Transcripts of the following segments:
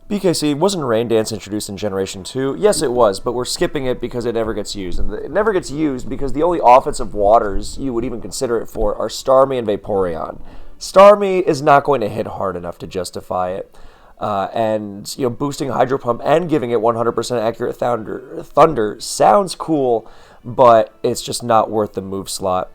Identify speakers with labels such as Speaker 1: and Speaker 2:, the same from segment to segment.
Speaker 1: BKC, wasn't Rain Dance introduced in Generation 2? Yes, it was, but we're skipping it because it never gets used. And it never gets used because the only offensive waters you would even consider it for are Starmie and Vaporeon. Starmie is not going to hit hard enough to justify it. And boosting Hydro Pump and giving it 100% accurate Thunder sounds cool, but it's just not worth the move slot.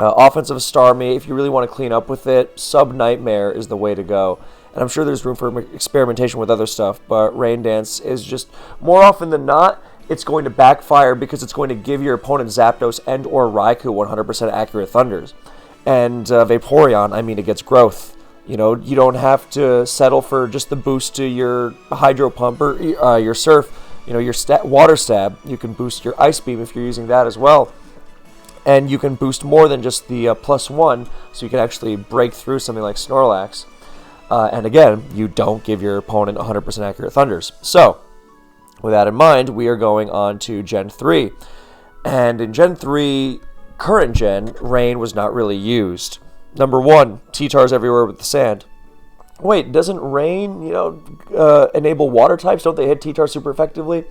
Speaker 1: Offensive Starmie, if you really want to clean up with it, Sub Nightmare is the way to go. And I'm sure there's room for experimentation with other stuff, but Rain Dance is just, more often than not, it's going to backfire because it's going to give your opponent Zapdos and or Raikou 100% accurate Thunders. And Vaporeon, it gets growth. You don't have to settle for just the boost to your Hydro Pump or your Surf, your Water Stab. You can boost your Ice Beam if you're using that as well. And you can boost more than just the +1, so you can actually break through something like Snorlax. And again, you don't give your opponent 100% accurate Thunders. So, with that in mind, we are going on to Gen 3. And in Gen 3, current Gen, Rain was not really used. Number 1, T-Tars everywhere with the sand. Wait, doesn't Rain, enable water types? Don't they hit T-Tar super effectively?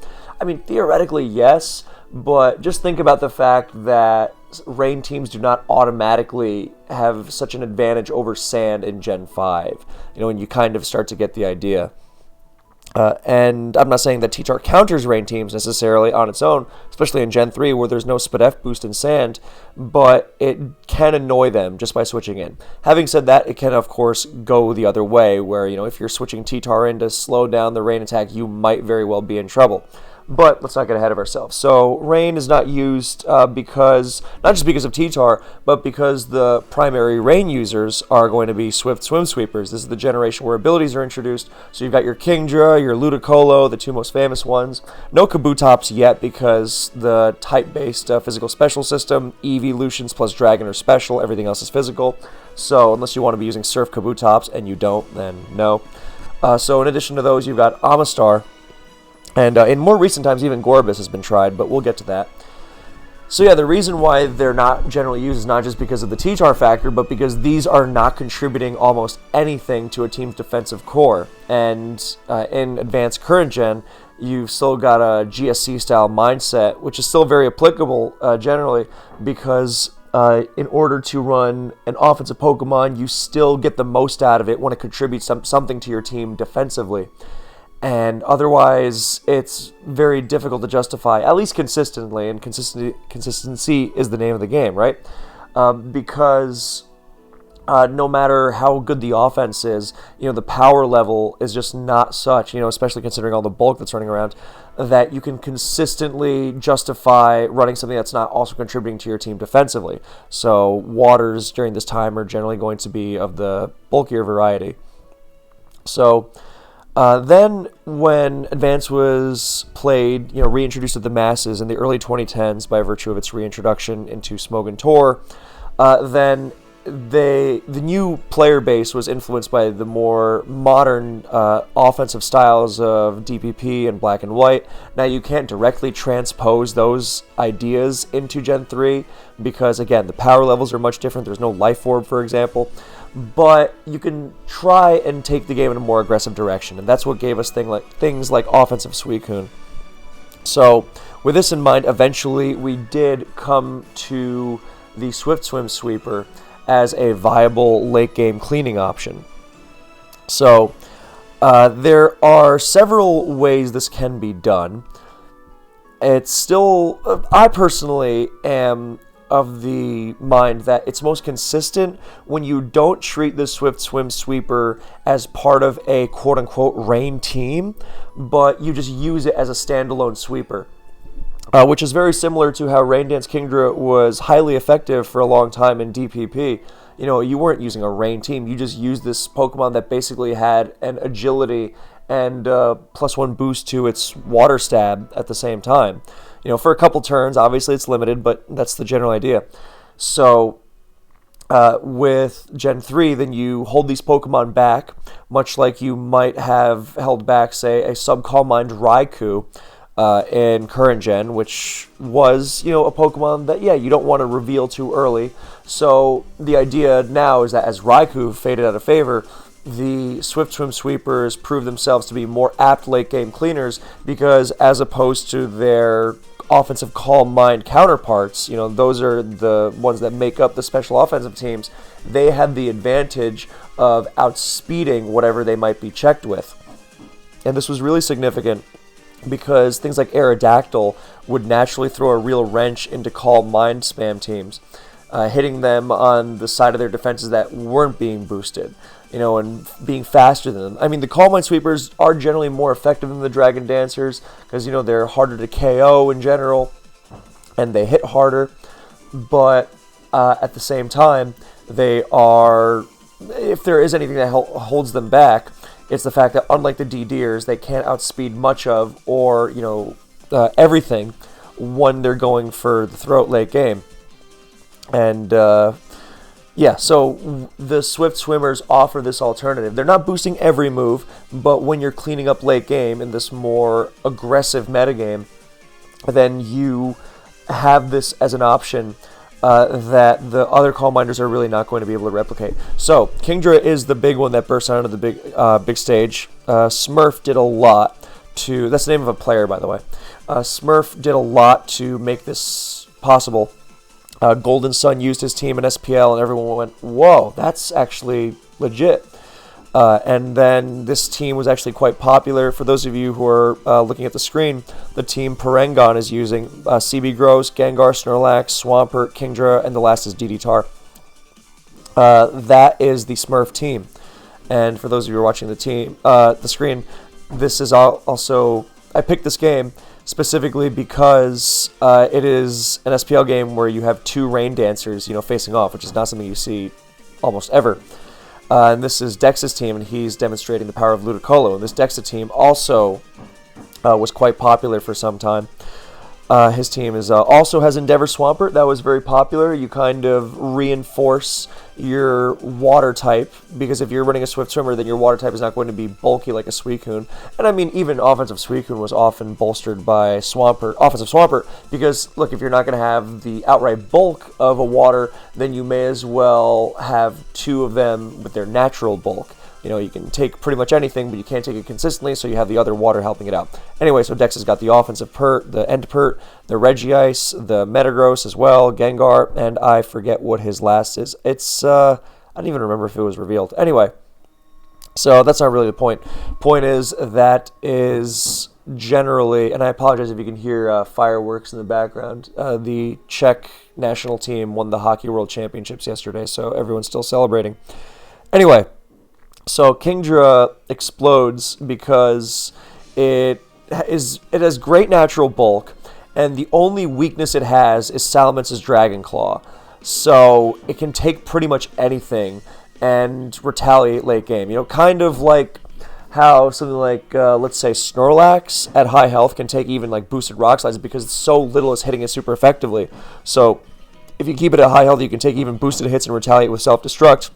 Speaker 1: Theoretically, yes, but just think about the fact that Rain teams do not automatically have such an advantage over Sand in Gen 5, and you kind of start to get the idea. And I'm not saying that T-Tar counters Rain teams necessarily on its own, especially in Gen 3 where there's no Spadef boost in Sand, but it can annoy them just by switching in. Having said that, it can of course go the other way where, if you're switching T-Tar in to slow down the Rain attack, you might very well be in trouble. But let's not get ahead of ourselves. So Rain is not used because, not just because of T-Tar, but because the primary Rain users are going to be Swift Swim Sweepers. This is the generation where abilities are introduced. So you've got your Kingdra, your Ludicolo, the two most famous ones. No Kabutops yet because the type-based physical special system, Evolutions plus Dragon are special, everything else is physical. So unless you want to be using Surf Kabutops and you don't, then no. So in addition to those, you've got Amistar. And in more recent times, even Gorbis has been tried, but we'll get to that. So yeah, the reason why they're not generally used is not just because of the T-Tar factor, but because these are not contributing almost anything to a team's defensive core. And in Advanced Current Gen, you've still got a GSC-style mindset, which is still very applicable generally, because in order to run an offensive Pokemon, you still get the most out of it when it contributes something to your team defensively. And otherwise, it's very difficult to justify, at least consistently, and consistency is the name of the game, right? Because no matter how good the offense is, the power level is just not such, especially considering all the bulk that's running around, that you can consistently justify running something that's not also contributing to your team defensively. So waters during this time are generally going to be of the bulkier variety. So then when Advance was played, reintroduced to the masses in the early 2010s by virtue of its reintroduction into Smogon Tor, then the new player base was influenced by the more modern offensive styles of DPP and Black and White. Now you can't directly transpose those ideas into Gen 3 because, again, the power levels are much different. There's no Life Orb, for example. But you can try and take the game in a more aggressive direction, and that's what gave us things like offensive Suicune. So, with this in mind, eventually we did come to the Swift Swim Sweeper as a viable late-game cleaning option. So, there are several ways this can be done. It's still, I personally am of the mind that it's most consistent when you don't treat the Swift Swim Sweeper as part of a quote-unquote Rain team, but you just use it as a standalone sweeper. Which is very similar to how Rain Dance Kingdra was highly effective for a long time in DPP. You weren't using a Rain team, you just used this Pokemon that basically had an agility and +1 boost to its Water Stab at the same time. For a couple turns, obviously it's limited, but that's the general idea. So, with Gen 3, then you hold these Pokemon back, much like you might have held back, say, a Sub-Calm Mind Raikou in current Gen, which was, a Pokemon that, you don't want to reveal too early. So, the idea now is that as Raikou faded out of favor, the Swift Swim Sweepers prove themselves to be more apt late game cleaners because, as opposed to their offensive Calm Mind counterparts, those are the ones that make up the special offensive teams, they had the advantage of outspeeding whatever they might be checked with. And this was really significant because things like Aerodactyl would naturally throw a real wrench into Calm Mind spam teams, hitting them on the side of their defenses that weren't being boosted, and being faster than them. I mean, the Calm Mind Sweepers are generally more effective than the Dragon Dancers because, they're harder to KO in general and they hit harder. But at the same time, they are, if there is anything that holds them back, it's the fact that unlike the D-Deers, they can't outspeed much of or, everything when they're going for the throat late game. And, so the Swift Swimmers offer this alternative. They're not boosting every move, but when you're cleaning up late game in this more aggressive metagame, then you have this as an option that the other Calm Minders are really not going to be able to replicate. So Kingdra is the big one that burst onto the big stage. Smurf did a lot to, that's the name of a player, by the way. Smurf did a lot to make this possible. Golden Sun used his team in SPL, and everyone went, whoa, that's actually legit. And then this team was actually quite popular. For those of you who are looking at the screen, the team Parengon is using CB Gross, Gengar, Snorlax, Swampert, Kingdra, and the last is DD Tar. That is the Smurf team. And for those of you who are watching the screen, this is also, I picked this game specifically because it is an SPL game where you have two Rain Dancers, facing off, which is not something you see almost ever. And this is Dex's team, and he's demonstrating the power of Ludicolo. And this Dexa team also was quite popular for some time. His team also has Endeavor Swampert. That was very popular. You kind of reinforce your water type, because if you're running a Swift Swimmer, then your water type is not going to be bulky like a Suicune. And I mean, even offensive Suicune was often bolstered by offensive Swampert, because, look, if you're not going to have the outright bulk of a water, then you may as well have two of them with their natural bulk. You can take pretty much anything, but you can't take it consistently, so you have the other water helping it out. Anyway, so Dex has got the offensive Pert, the Entipert, the Regice, the Metagross as well, Gengar, and I forget what his last is. It's, I don't even remember if it was revealed. Anyway, so that's not really the point. Point is, that is generally, and I apologize if you can hear fireworks in the background, the Czech national team won the Hockey World Championships yesterday, so everyone's still celebrating. Anyway, so Kingdra explodes because it has great natural bulk, and the only weakness it has is Salamence's Dragon Claw. So it can take pretty much anything and retaliate late game. Kind of like how something like, let's say, Snorlax at high health can take even like boosted rock slides because so little is hitting it super effectively. So if you keep it at high health, you can take even boosted hits and retaliate with self-destruct.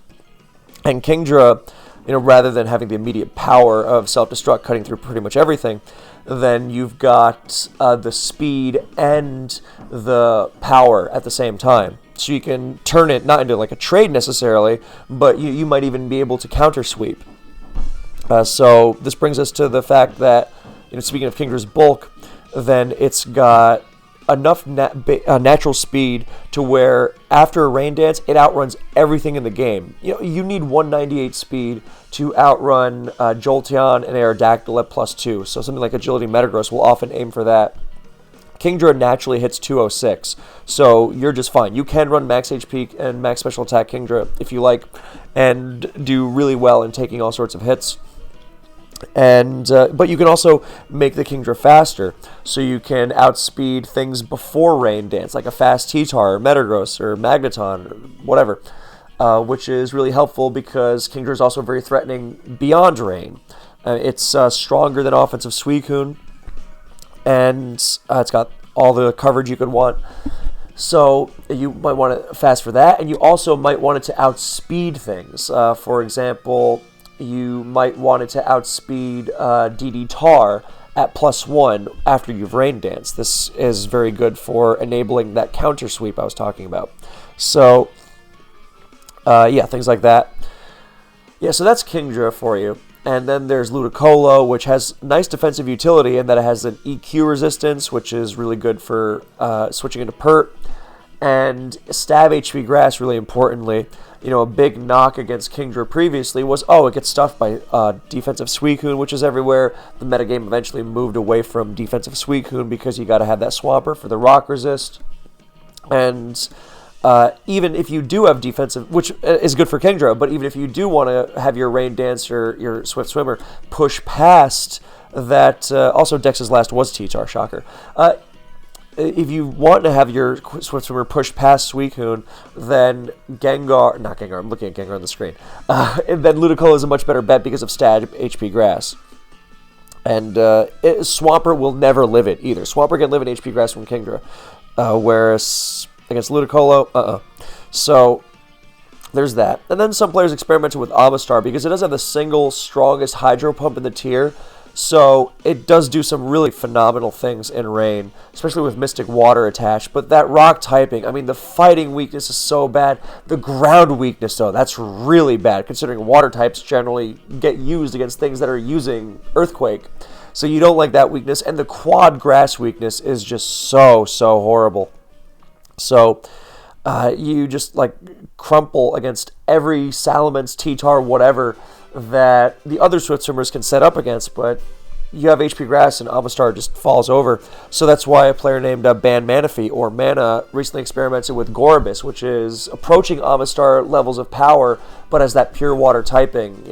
Speaker 1: And Kingdra, rather than having the immediate power of self-destruct cutting through pretty much everything, then you've got the speed and the power at the same time. So you can turn it not into like a trade necessarily, but you might even be able to counter sweep. So this brings us to the fact that, speaking of Kingdra's bulk, then it's got enough natural speed to where after a Rain Dance, it outruns everything in the game. You need 198 speed to outrun Jolteon and Aerodactyl at +2. So something like Agility Metagross will often aim for that. Kingdra naturally hits 206, so you're just fine. You can run max HP and max special attack Kingdra if you like, and do really well in taking all sorts of hits. And but you can also make the Kingdra faster, so you can outspeed things before Rain Dance, like a fast T-Tar, or Metagross, or Magneton, or whatever, which is really helpful because Kingdra is also very threatening beyond Rain. It's stronger than offensive Suicune, and it's got all the coverage you could want. So you might want to fast for that, and you also might want it to outspeed things. For example, you might want it to outspeed DD Tar at +1 after you've Rain Dance. This is very good for enabling that counter sweep I was talking about. So, yeah, things like that. Yeah, so that's Kingdra for you. And then there's Ludicolo, which has nice defensive utility in that it has an EQ resistance, which is really good for switching into Pert. And Stab HP Grass, really importantly. You know, a big knock against Kingdra previously was, it gets stuffed by defensive Suicune, which is everywhere. The metagame eventually moved away from defensive Suicune because you got to have that Swampert for the rock resist. And even if you do have defensive, which is good for Kingdra, but even if you do want to have your Rain Dancer, your Swift Swimmer, push past that, also Dex's last was T-Tar, shocker. If you want to have your Swift Swimmer push past Suicune, then not Gengar, I'm looking at Gengar on the screen, and then Ludicolo is a much better bet because of Stab HP Grass. And Swampert will never live it either. Swampert can live in HP Grass from Kingdra, whereas against Ludicolo, So there's that. And then some players experimented with Amistar because it does have the single strongest Hydro Pump in the tier. So it does do some really phenomenal things in Rain, especially with Mystic Water attached. But that rock typing, I mean, the fighting weakness is so bad. The ground weakness, though, that's really bad, considering water types generally get used against things that are using Earthquake. So you don't like that weakness. And the quad grass weakness is just so horrible. So you just like crumple against every Salamence, T-Tar, whatever that the other Swift Swimmers can set up against, but you have HP Grass and Amistar just falls over. So that's why a player named Ban Manaphy or Mana recently experimented with Gorebyss, which is approaching Amistar levels of power, but has that pure water typing,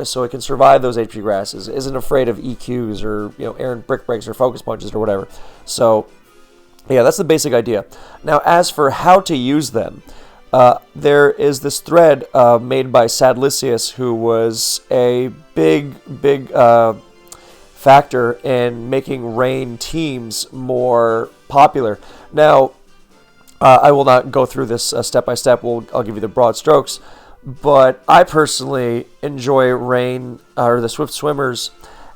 Speaker 1: so it can survive those HP Grasses, isn't afraid of EQs or, Aaron Brick Breaks or Focus Punches or whatever. So yeah, that's the basic idea. Now, as for how to use them, there is this thread made by Sadlicious, who was a big factor in making Rain teams more popular. Now, I will not go through this step by step. I'll give you the broad strokes, but I personally enjoy Rain or the Swift Swimmers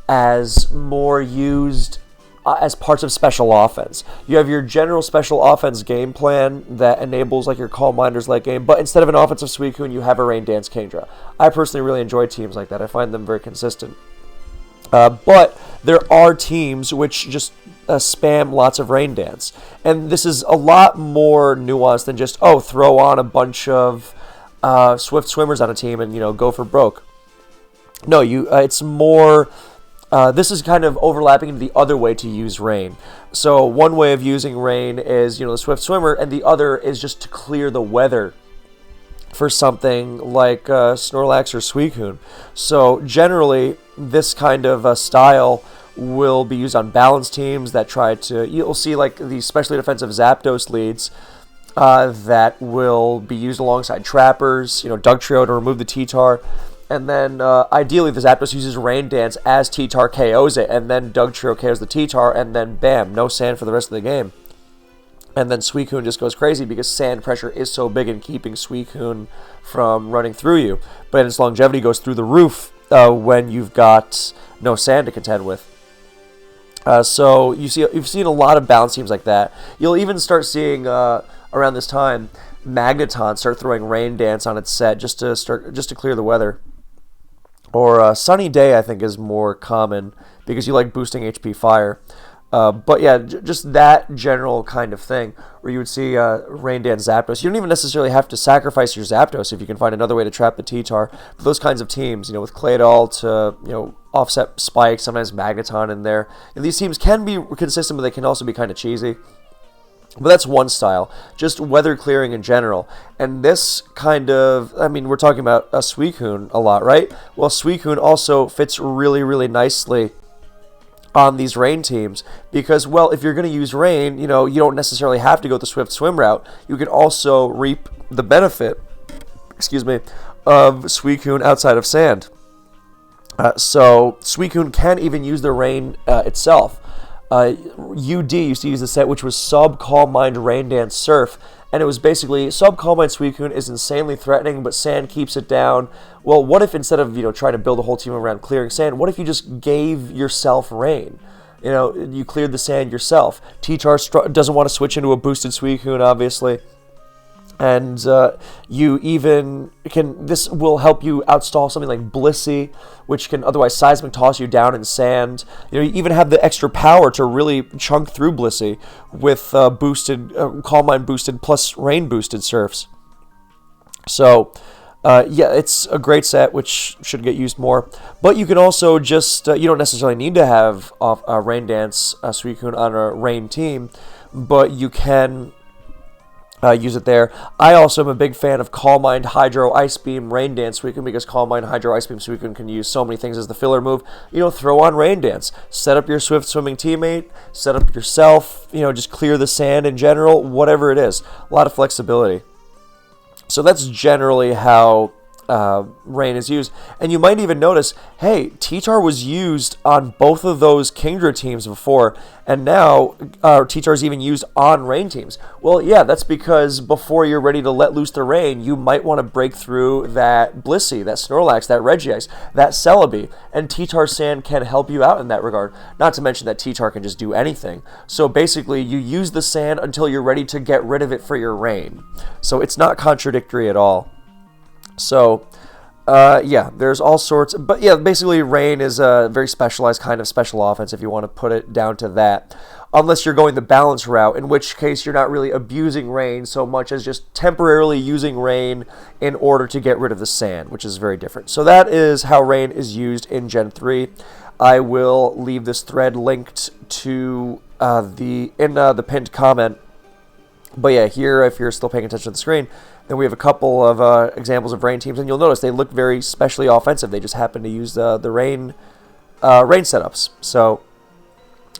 Speaker 1: as more used as parts of special offense. You have your general special offense game plan that enables like your Calm Minders late game, but instead of an offensive Suicune, you have a Rain Dance Kingdra. I personally really enjoy teams like that. I find them very consistent. But there are teams which just spam lots of Rain Dance. And this is a lot more nuanced than just, throw on a bunch of Swift Swimmers on a team and, go for broke. No, it's more... this is kind of overlapping into the other way to use Rain. So one way of using Rain is, the Swift Swimmer, and the other is just to clear the weather for something like Snorlax or Suicune. So generally, this kind of style will be used on balanced teams that try to... You'll see like the specially defensive Zapdos leads that will be used alongside Trappers, Dugtrio to remove the T-Tar. And then, ideally, the Zapdos uses Rain Dance as T-Tar KOs it, and then Dugtrio KOs the T-Tar, and then bam, no sand for the rest of the game. And then Suicune just goes crazy because sand pressure is so big in keeping Suicune from running through you. But its longevity goes through the roof when you've got no sand to contend with. So you've seen a lot of balance teams like that. You'll even start seeing around this time Magneton start throwing Rain Dance on its set just to clear the weather. Or Sunny Day, I think, is more common because you like boosting HP Fire. But yeah, just that general kind of thing where you would see Rain Dance Zapdos. You don't even necessarily have to sacrifice your Zapdos if you can find another way to trap the T-Tar. But those kinds of teams, with Claydol to offset Spike, sometimes Magneton in there. And these teams can be consistent, but they can also be kind of cheesy. But that's one style, just weather clearing in general. And this kind of, we're talking about a Suicune a lot, right? Well, Suicune also fits really, really nicely on these Rain teams because, well, if you're going to use Rain, you don't necessarily have to go the Swift Swim route. You can also reap the benefit, of Suicune outside of Sand. So Suicune can even use the Rain itself. UD used to use the set which was Sub Calm Mind Rain Dance Surf, and it was basically Sub Calm Mind Suicune is insanely threatening, but Sand keeps it down. Well, what if instead of trying to build a whole team around clearing Sand, what if you just gave yourself Rain? You cleared the Sand yourself. T-Tar doesn't want to switch into a boosted Suicune, obviously. And you even can. This will help you outstall something like Blissey, which can otherwise seismic toss you down in sand. You even have the extra power to really chunk through Blissey with boosted Calm Mind boosted plus Rain boosted surfs. So. Yeah, it's a great set, which should get used more. But you can also just, you don't necessarily need to have Rain Dance Suicune on a Rain team, but you can use it there. I also am a big fan of Calm Mind, Hydro, Ice Beam, Rain Dance Suicune, because Calm Mind, Hydro, Ice Beam Suicune can use so many things as the filler move. Throw on Rain Dance. Set up your Swift Swimming teammate, set up yourself, just clear the sand in general, whatever it is. A lot of flexibility. So that's generally how Rain is used. And you might even notice, hey, T-Tar was used on both of those Kingdra teams before, and now T-Tar is even used on Rain teams. Well, yeah, that's because before you're ready to let loose the Rain, you might want to break through that Blissey, that Snorlax, that Regice, that Celebi, and T-Tar Sand can help you out in that regard. Not to mention that T-Tar can just do anything. So basically, you use the Sand until you're ready to get rid of it for your Rain. So it's not contradictory at all. So, yeah, there's all sorts. But yeah, basically, Rain is a very specialized kind of special offense if you want to put it down to that. Unless you're going the balance route, in which case you're not really abusing Rain so much as just temporarily using Rain in order to get rid of the sand, which is very different. So that is how Rain is used in Gen 3. I will leave this thread linked to the pinned comment. But yeah, here, if you're still paying attention to the screen, then we have a couple of examples of Rain teams, and you'll notice they look very specially offensive. They just happen to use the Rain setups. So,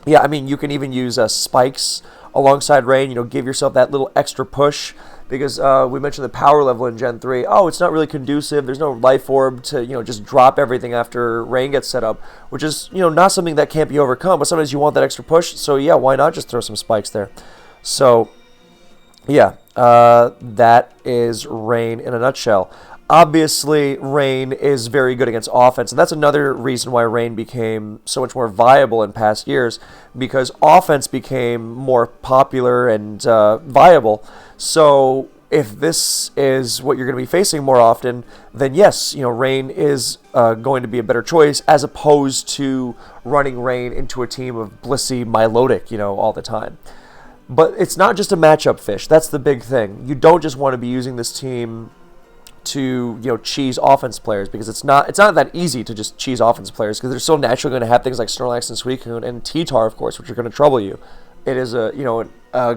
Speaker 1: yeah, I mean, you can even use spikes alongside Rain. Give yourself that little extra push, because we mentioned the power level in Gen 3. Oh, it's not really conducive. There's no life orb to just drop everything after Rain gets set up, which is not something that can't be overcome. But sometimes you want that extra push. So yeah, why not just throw some spikes there? So. Yeah, that is Rain in a nutshell. Obviously, Rain is very good against offense, and that's another reason why Rain became so much more viable in past years, because offense became more popular and viable. So if this is what you're going to be facing more often, then yes, Rain is going to be a better choice, as opposed to running Rain into a team of Blissey, Milotic, all the time. But it's not just a matchup fish. That's the big thing. You don't just want to be using this team to cheese offense players, because it's not that easy to just cheese offense players, because they're so naturally going to have things like Snorlax and Suicune and T-Tar, of course, which are going to trouble you. It is a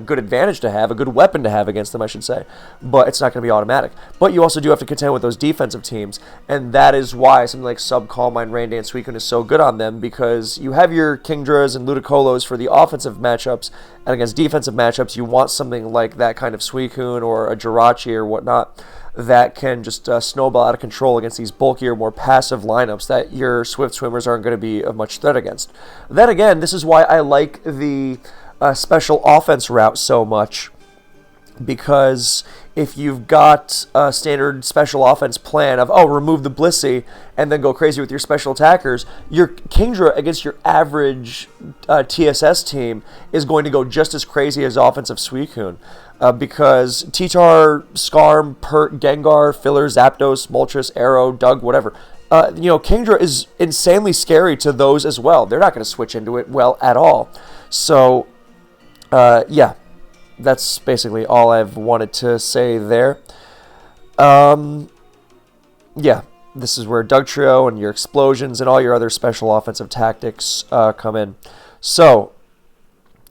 Speaker 1: good advantage to have, a good weapon to have against them, I should say, but it's not going to be automatic. But you also do have to contend with those defensive teams, and that is why something like Sub, Calm Mind, Rain Dance, Suicune is so good on them, because you have your Kingdras and Ludicolo's for the offensive matchups, and against defensive matchups, you want something like that kind of Suicune or a Jirachi or whatnot that can just snowball out of control against these bulkier, more passive lineups that your Swift Swimmers aren't going to be of much threat against. Then again, this is why I like the special offense route so much, because if you've got a standard special offense plan of, remove the Blissey and then go crazy with your special attackers, your Kingdra against your average TSS team is going to go just as crazy as offensive Suicune, because T-Tar, Skarm, Pert, Gengar, Filler, Zapdos, Moltres, Arrow, Doug, whatever, Kingdra is insanely scary to those as well. They're not going to switch into it well at all. So yeah, that's basically all I've wanted to say there. Yeah, this is where Dugtrio and your explosions and all your other special offensive tactics come in. So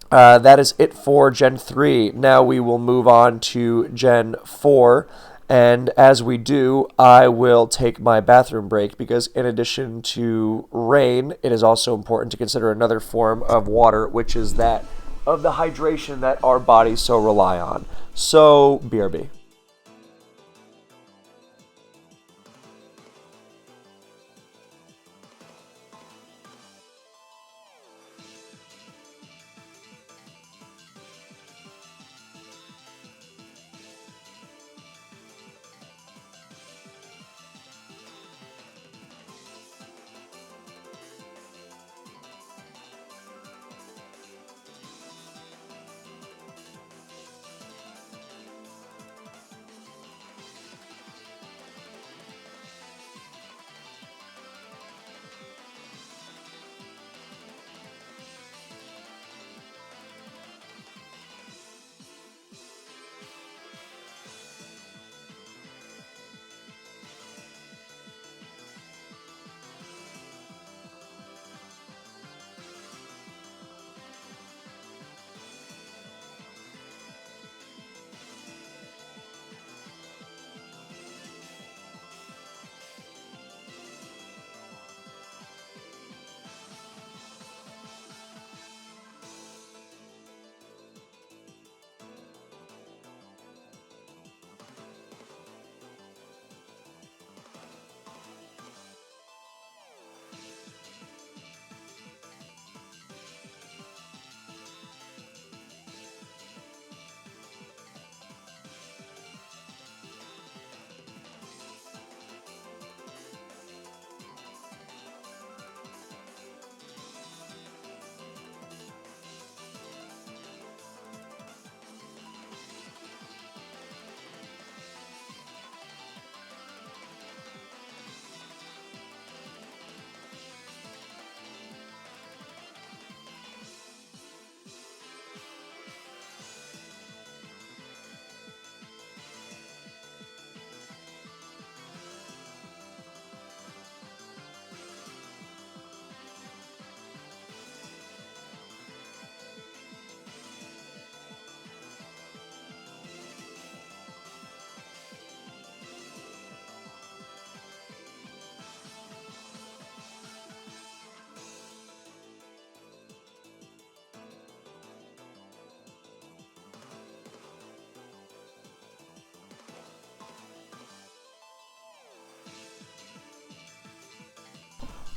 Speaker 1: that is it for Gen 3. Now we will move on to Gen 4. And as we do, I will take my bathroom break, because in addition to rain, it is also important to consider another form of water, which is that of the hydration that our bodies so rely on. So, BRB.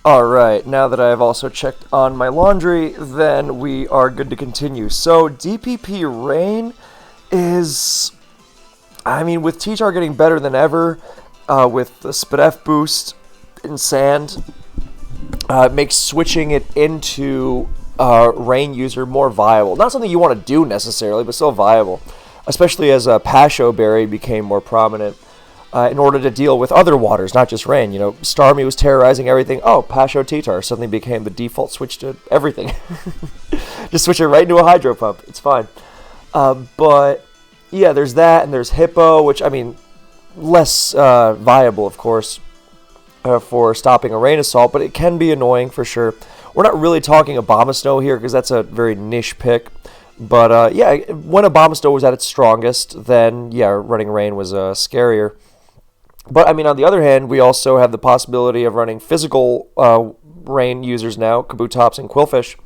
Speaker 1: Alright, now that I have also checked on my laundry, then we are good to continue. So, DPP Rain is, I mean, with T-Tar getting better than ever, with the SPDF boost in Sand, it makes switching it into Rain user more viable. Not something you want to do necessarily, but still viable. Especially as Pasho Berry became more prominent in order to deal with other waters, not just Rain. You know, Starmie was terrorizing everything. Oh, Pasho T-Tar suddenly became the default switch to everything. Just switch it right into a hydro pump. It's fine. But, yeah, there's that, and there's Hippo, which, I mean, less viable, of course, for stopping a Rain assault, but it can be annoying for sure. We're not really talking Abomasnow here because that's a very niche pick. But, yeah, when Abomasnow was at its strongest, then, yeah, running Rain was scarier. But, I mean, on the other hand, we also have the possibility of running physical Rain users now, Kabutops and Qwilfish.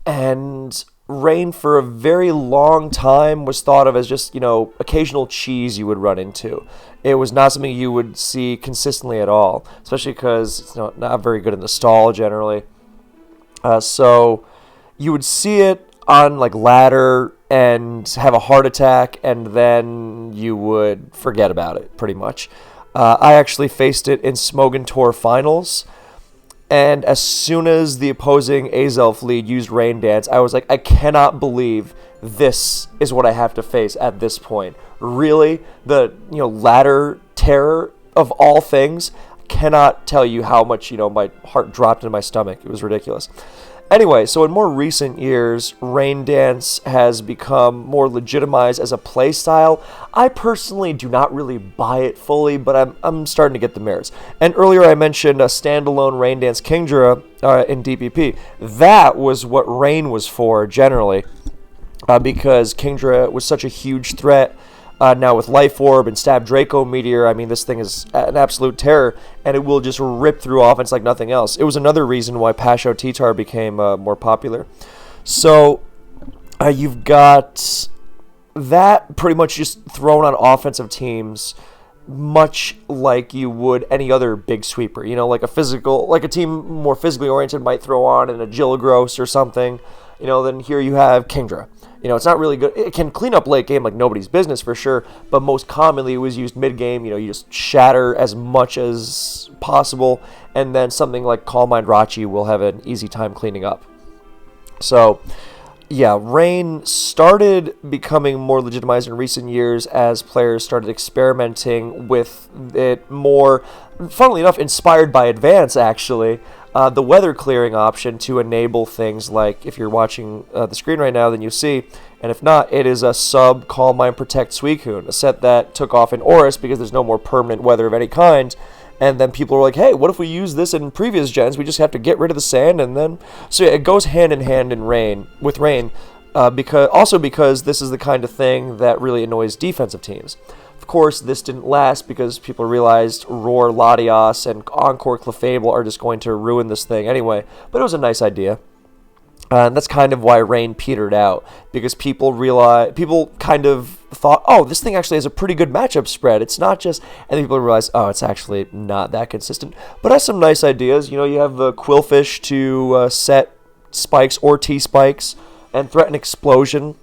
Speaker 1: And Rain, for a very long time, was thought of as just, you know, occasional cheese you would run into. It was not something you would see consistently at all, especially because it's not very good in the stall, generally. So you would see it on, like, ladder and have a heart attack, and then you would forget about it, pretty much. I actually faced it in Smogon Tour finals, and as soon as the opposing Azelf lead used Rain Dance, I was like, I cannot believe this is what I have to face at this point. Really? The, you know, ladder terror of all things? Cannot tell you how much, you know, my heart dropped in my stomach. It was ridiculous. Anyway, so in more recent years, Rain Dance has become more legitimized as a play style. I personally do not really buy it fully, but I'm starting to get the merits. And earlier I mentioned a standalone Rain Dance Kingdra in DPP. That was what Rain was for, generally, because Kingdra was such a huge threat. Now with Life Orb and Stab Draco Meteor, I mean, this thing is an absolute terror, and it will just rip through offense like nothing else. It was another reason why Pasho T-Tar became more popular. So you've got that pretty much just thrown on offensive teams, much like you would any other big sweeper. You know, like a team more physically oriented might throw on an Agiligros or something. You know, then here you have Kingdra. You know, it's not really good. It can clean up late game like nobody's business for sure, but most commonly it was used mid game. You know, you just shatter as much as possible, and then something like Calm Mind Rachi will have an easy time cleaning up. So, yeah, Rain started becoming more legitimized in recent years as players started experimenting with it more, funnily enough, inspired by Advance, actually. The weather clearing option to enable things like, if you're watching the screen right now, then you see, and if not, it is a sub Calm Mind Protect Suicune, a set that took off in Oris because there's no more permanent weather of any kind. And then people were like, hey, what if we use this in previous gens? We just have to get rid of the sand, and then... So yeah, it goes hand in hand with Rain, because this is the kind of thing that really annoys defensive teams. Of course, this didn't last because people realized Roar, Latias, and Encore Clefable are just going to ruin this thing anyway, but it was a nice idea. And that's kind of why Rain petered out, because people kind of thought, oh, this thing actually has a pretty good matchup spread. It's not just... And then people realized, oh, it's actually not that consistent. But it has some nice ideas. You know, you have the Qwilfish to set spikes or T-spikes and threaten explosion.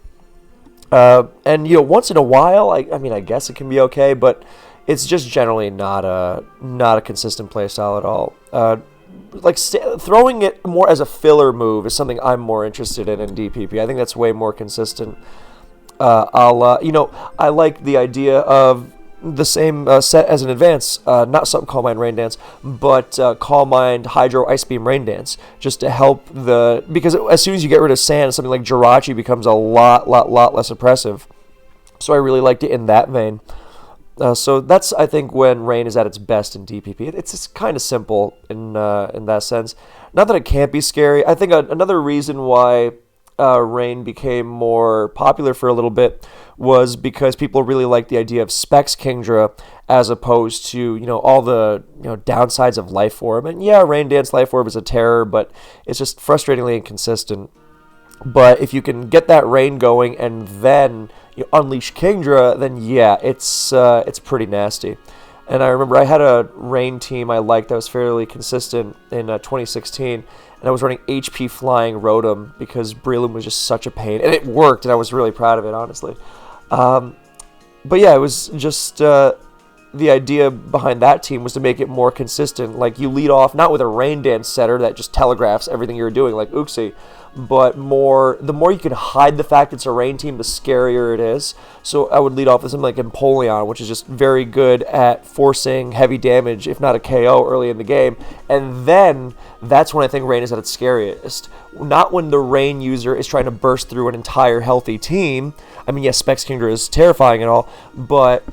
Speaker 1: And, you know, once in a while, I mean, I guess it can be okay, but it's just generally not a consistent playstyle at all. Throwing it more as a filler move is something I'm more interested in DPP. I think that's way more consistent. I like the idea of the same set as an Advance, not something Calm Mind Rain Dance, but Calm Mind Hydro Ice Beam Rain Dance, just to help because as soon as you get rid of sand, something like Jirachi becomes a lot less oppressive. So I really liked it in that vein. So that's, I think, when Rain is at its best in DPP. It's just kind of simple in that sense. Not that it can't be scary. I think another reason why Rain became more popular for a little bit was because people really liked the idea of Specs Kingdra as opposed to, you know, all the, you know, downsides of Life Orb. And yeah, Rain Dance Life Orb is a terror, but it's just frustratingly inconsistent. But if you can get that Rain going and then you unleash Kingdra, then yeah, it's pretty nasty. And I remember I had a Rain team I liked that was fairly consistent in 2016, and I was running HP Flying Rotom because Breloom was just such a pain, and it worked, and I was really proud of it, honestly. But yeah, it was just the idea behind that team was to make it more consistent. Like, you lead off not with a Rain Dance setter that just telegraphs everything you're doing, like Uxie, but the more you can hide the fact it's a Rain team, the scarier it is. So I would lead off with something like Empoleon, which is just very good at forcing heavy damage, if not a KO, early in the game. And then that's when I think Rain is at its scariest. Not when the Rain user is trying to burst through an entire healthy team. I mean, yes, Specs Kingdra is terrifying and all, but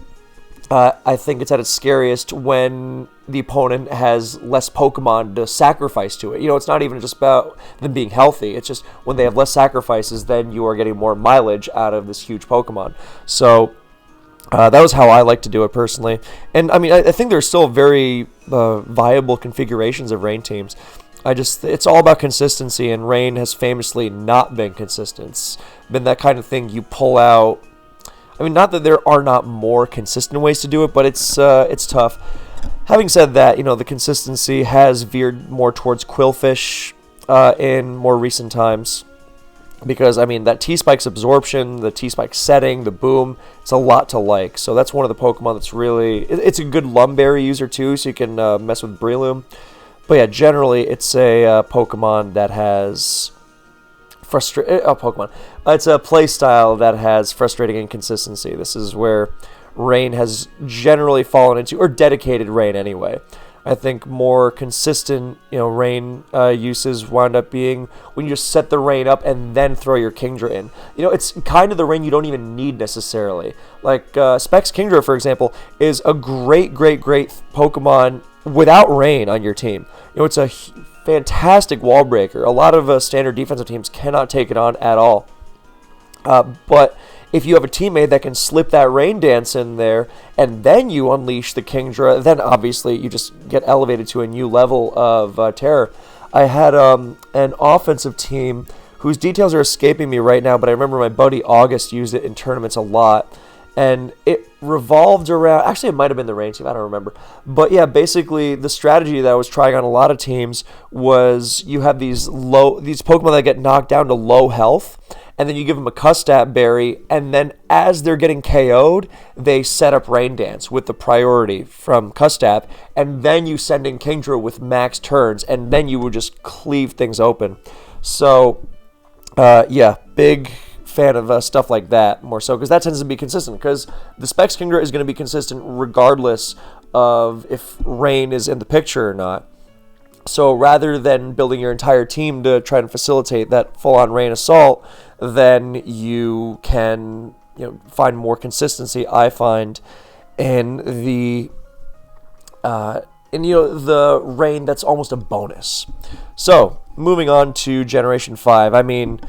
Speaker 1: I think it's at its scariest when the opponent has less Pokemon to sacrifice to it. It's not even just about them being healthy. It's just when they have less sacrifices, then you are getting more mileage out of this huge Pokemon. So that was how I like to do it personally. And I mean, I think there's still very viable configurations of Rain teams. It's all about consistency, and Rain has famously not been consistent. It's been that kind of thing you pull out. I mean, not that there are not more consistent ways to do it, but it's tough. Having said that, the consistency has veered more towards Qwilfish in more recent times. Because, I mean, that T-Spike's absorption, the T-Spike setting, the boom, it's a lot to like. So that's one of the Pokemon that's really... It's a good Lumberry user, too, so you can mess with Breloom. But yeah, generally, it's a Pokemon that has... It's a playstyle that has frustrating inconsistency. This is where Rain has generally fallen into, or dedicated Rain anyway. I think more consistent, Rain uses wound up being when you just set the Rain up and then throw your Kingdra in. It's kind of the Rain you don't even need necessarily. Like Specs Kingdra, for example, is a great Pokemon without Rain on your team. It's a fantastic wall breaker. A lot of standard defensive teams cannot take it on at all. But if you have a teammate that can slip that Rain Dance in there, and then you unleash the Kingdra, then obviously you just get elevated to a new level of terror. I had an offensive team whose details are escaping me right now, but I remember my buddy August used it in tournaments a lot. And it revolved around... Actually, it might have been the Rain team. I don't remember. But yeah, basically, the strategy that I was trying on a lot of teams was you have these Pokemon that get knocked down to low health, and then you give them a Custat Berry, and then as they're getting KO'd, they set up Rain Dance with the priority from Custat, and then you send in Kingdra with max turns, and then you would just cleave things open. So, yeah, big fan of stuff like that more so, because that tends to be consistent, because the Specs Kingdra is going to be consistent regardless of if Rain is in the picture or not. So rather than building your entire team to try and facilitate that full-on Rain assault, then you can find more consistency, I find, in the the Rain that's almost a bonus. So moving on to Generation 5, I mean,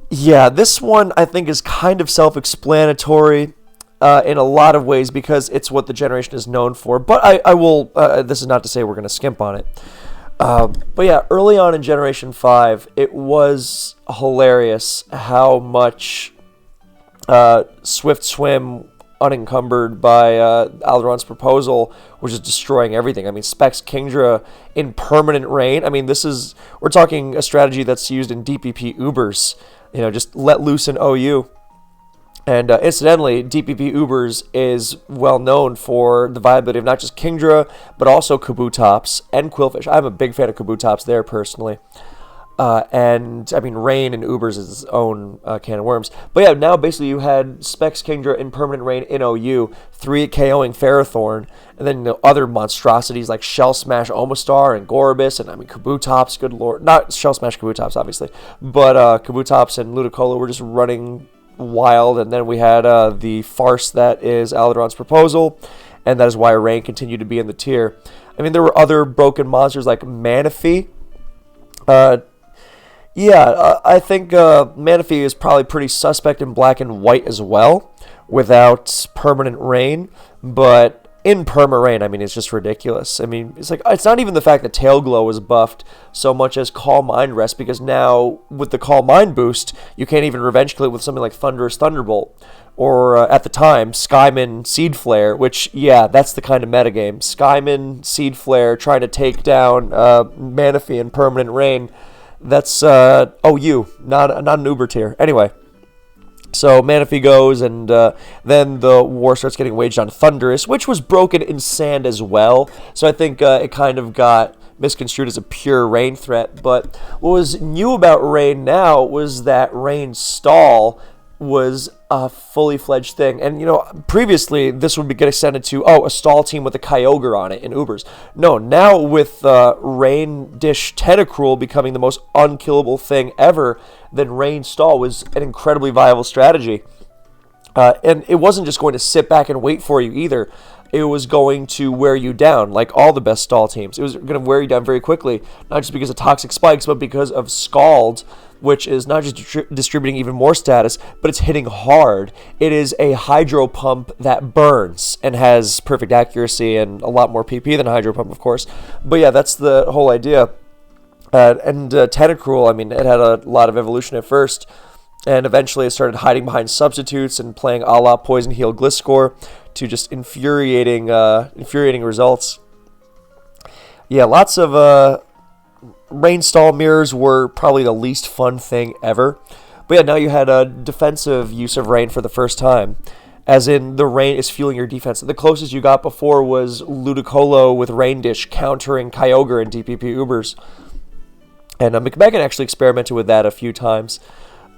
Speaker 1: yeah, this one I think is kind of self-explanatory in a lot of ways because it's what the generation is known for. But I will, this is not to say we're going to skimp on it. But yeah, early on in Generation 5, it was hilarious how much Swift Swim unencumbered by Alderon's proposal was just destroying everything. I mean, Specs Kingdra in permanent Rain. I mean, we're talking a strategy that's used in DPP Ubers. Just let loose an OU. And incidentally, DPP Ubers is well known for the viability of not just Kingdra, but also Kabutops and Qwilfish. I'm a big fan of Kabutops there personally. And I mean, Rain and Ubers is its own can of worms. But yeah, now basically you had Specs Kingdra in permanent Rain in OU, 3 KOing Ferrothorn, and then other monstrosities like Shell Smash Omastar and Gorbis, and I mean Kabutops, good lord. Not Shell Smash Kabutops, obviously, but Kabutops and Ludicolo were just running wild, and then we had the farce that is Alderon's proposal, and that is why Rain continued to be in the tier. I mean, there were other broken monsters like Manaphy. I think Manaphy is probably pretty suspect in black and white as well, without permanent Rain, but in Perma Rain, I mean, it's just ridiculous. I mean, it's not even the fact that Tail Glow was buffed so much as Calm Mind Rest, because now with the Calm Mind boost, you can't even Revenge Clip with something like Thunderous Thunderbolt, or at the time, Skyman Seed Flare, which, yeah, that's the kind of metagame. Skyman Seed Flare trying to take down Manaphy in Permanent Rain. That's OU, not an Uber tier. Anyway. So Manaphy goes, and then the war starts getting waged on Thunderous, which was broken in Sand as well. So I think it kind of got misconstrued as a pure Rain threat. But what was new about Rain now was that Rain Stall was a fully fledged thing. And, previously this would get extended to, a stall team with a Kyogre on it in Ubers. No, now with Rain Dish Tentacruel becoming the most unkillable thing ever, then Rain Stall was an incredibly viable strategy. And it wasn't just going to sit back and wait for you either. It was going to wear you down, like all the best stall teams. It was going to wear you down very quickly, not just because of Toxic Spikes, but because of Scald, which is not just distributing even more status, but it's hitting hard. It is a Hydro Pump that burns and has perfect accuracy and a lot more PP than a Hydro Pump, of course. But yeah, that's the whole idea. And Tentacruel, I mean, it had a lot of evolution at first, and eventually it started hiding behind substitutes and playing a la Poison Heal Gliscor to just infuriating results. Yeah, lots of Rain Stall mirrors were probably the least fun thing ever. But yeah, now you had a defensive use of Rain for the first time. As in, the Rain is fueling your defense. The closest you got before was Ludicolo with Rain Dish countering Kyogre and DPP Ubers. And McMegan actually experimented with that a few times.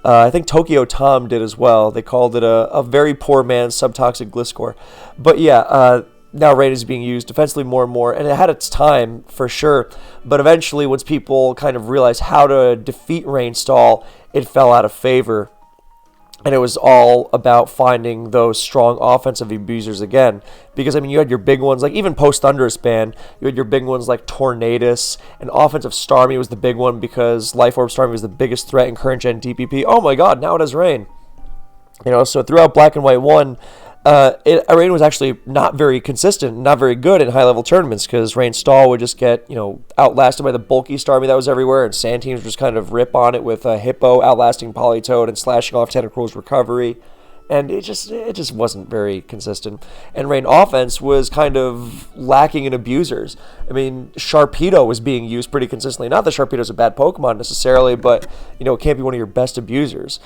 Speaker 1: I think Tokyo Tom did as well. They called it a very poor man's Subtoxic Gliscor. But yeah, now Rain is being used defensively more and more, and it had its time for sure. But eventually, once people kind of realized how to defeat Rain Stall, it fell out of favor. And it was all about finding those strong offensive abusers again. Because, I mean, you had your big ones, like even post-Thunderous ban, you had your big ones like Tornadus, and offensive Starmie was the big one because Life Orb Starmie was the biggest threat in current-gen DPP. Oh my god, now it has Rain. So throughout Black and White 1, Rain was actually not very consistent, not very good in high-level tournaments, because Rain Stall would just get, outlasted by the bulky Starmie that was everywhere, and Sand teams just kind of rip on it with Hippo outlasting Politoed and slashing off Tentacruel's recovery, and it just wasn't very consistent. And Rain offense was kind of lacking in abusers. I mean, Sharpedo was being used pretty consistently. Not that Sharpedo's a bad Pokemon necessarily, but, it can't be one of your best abusers.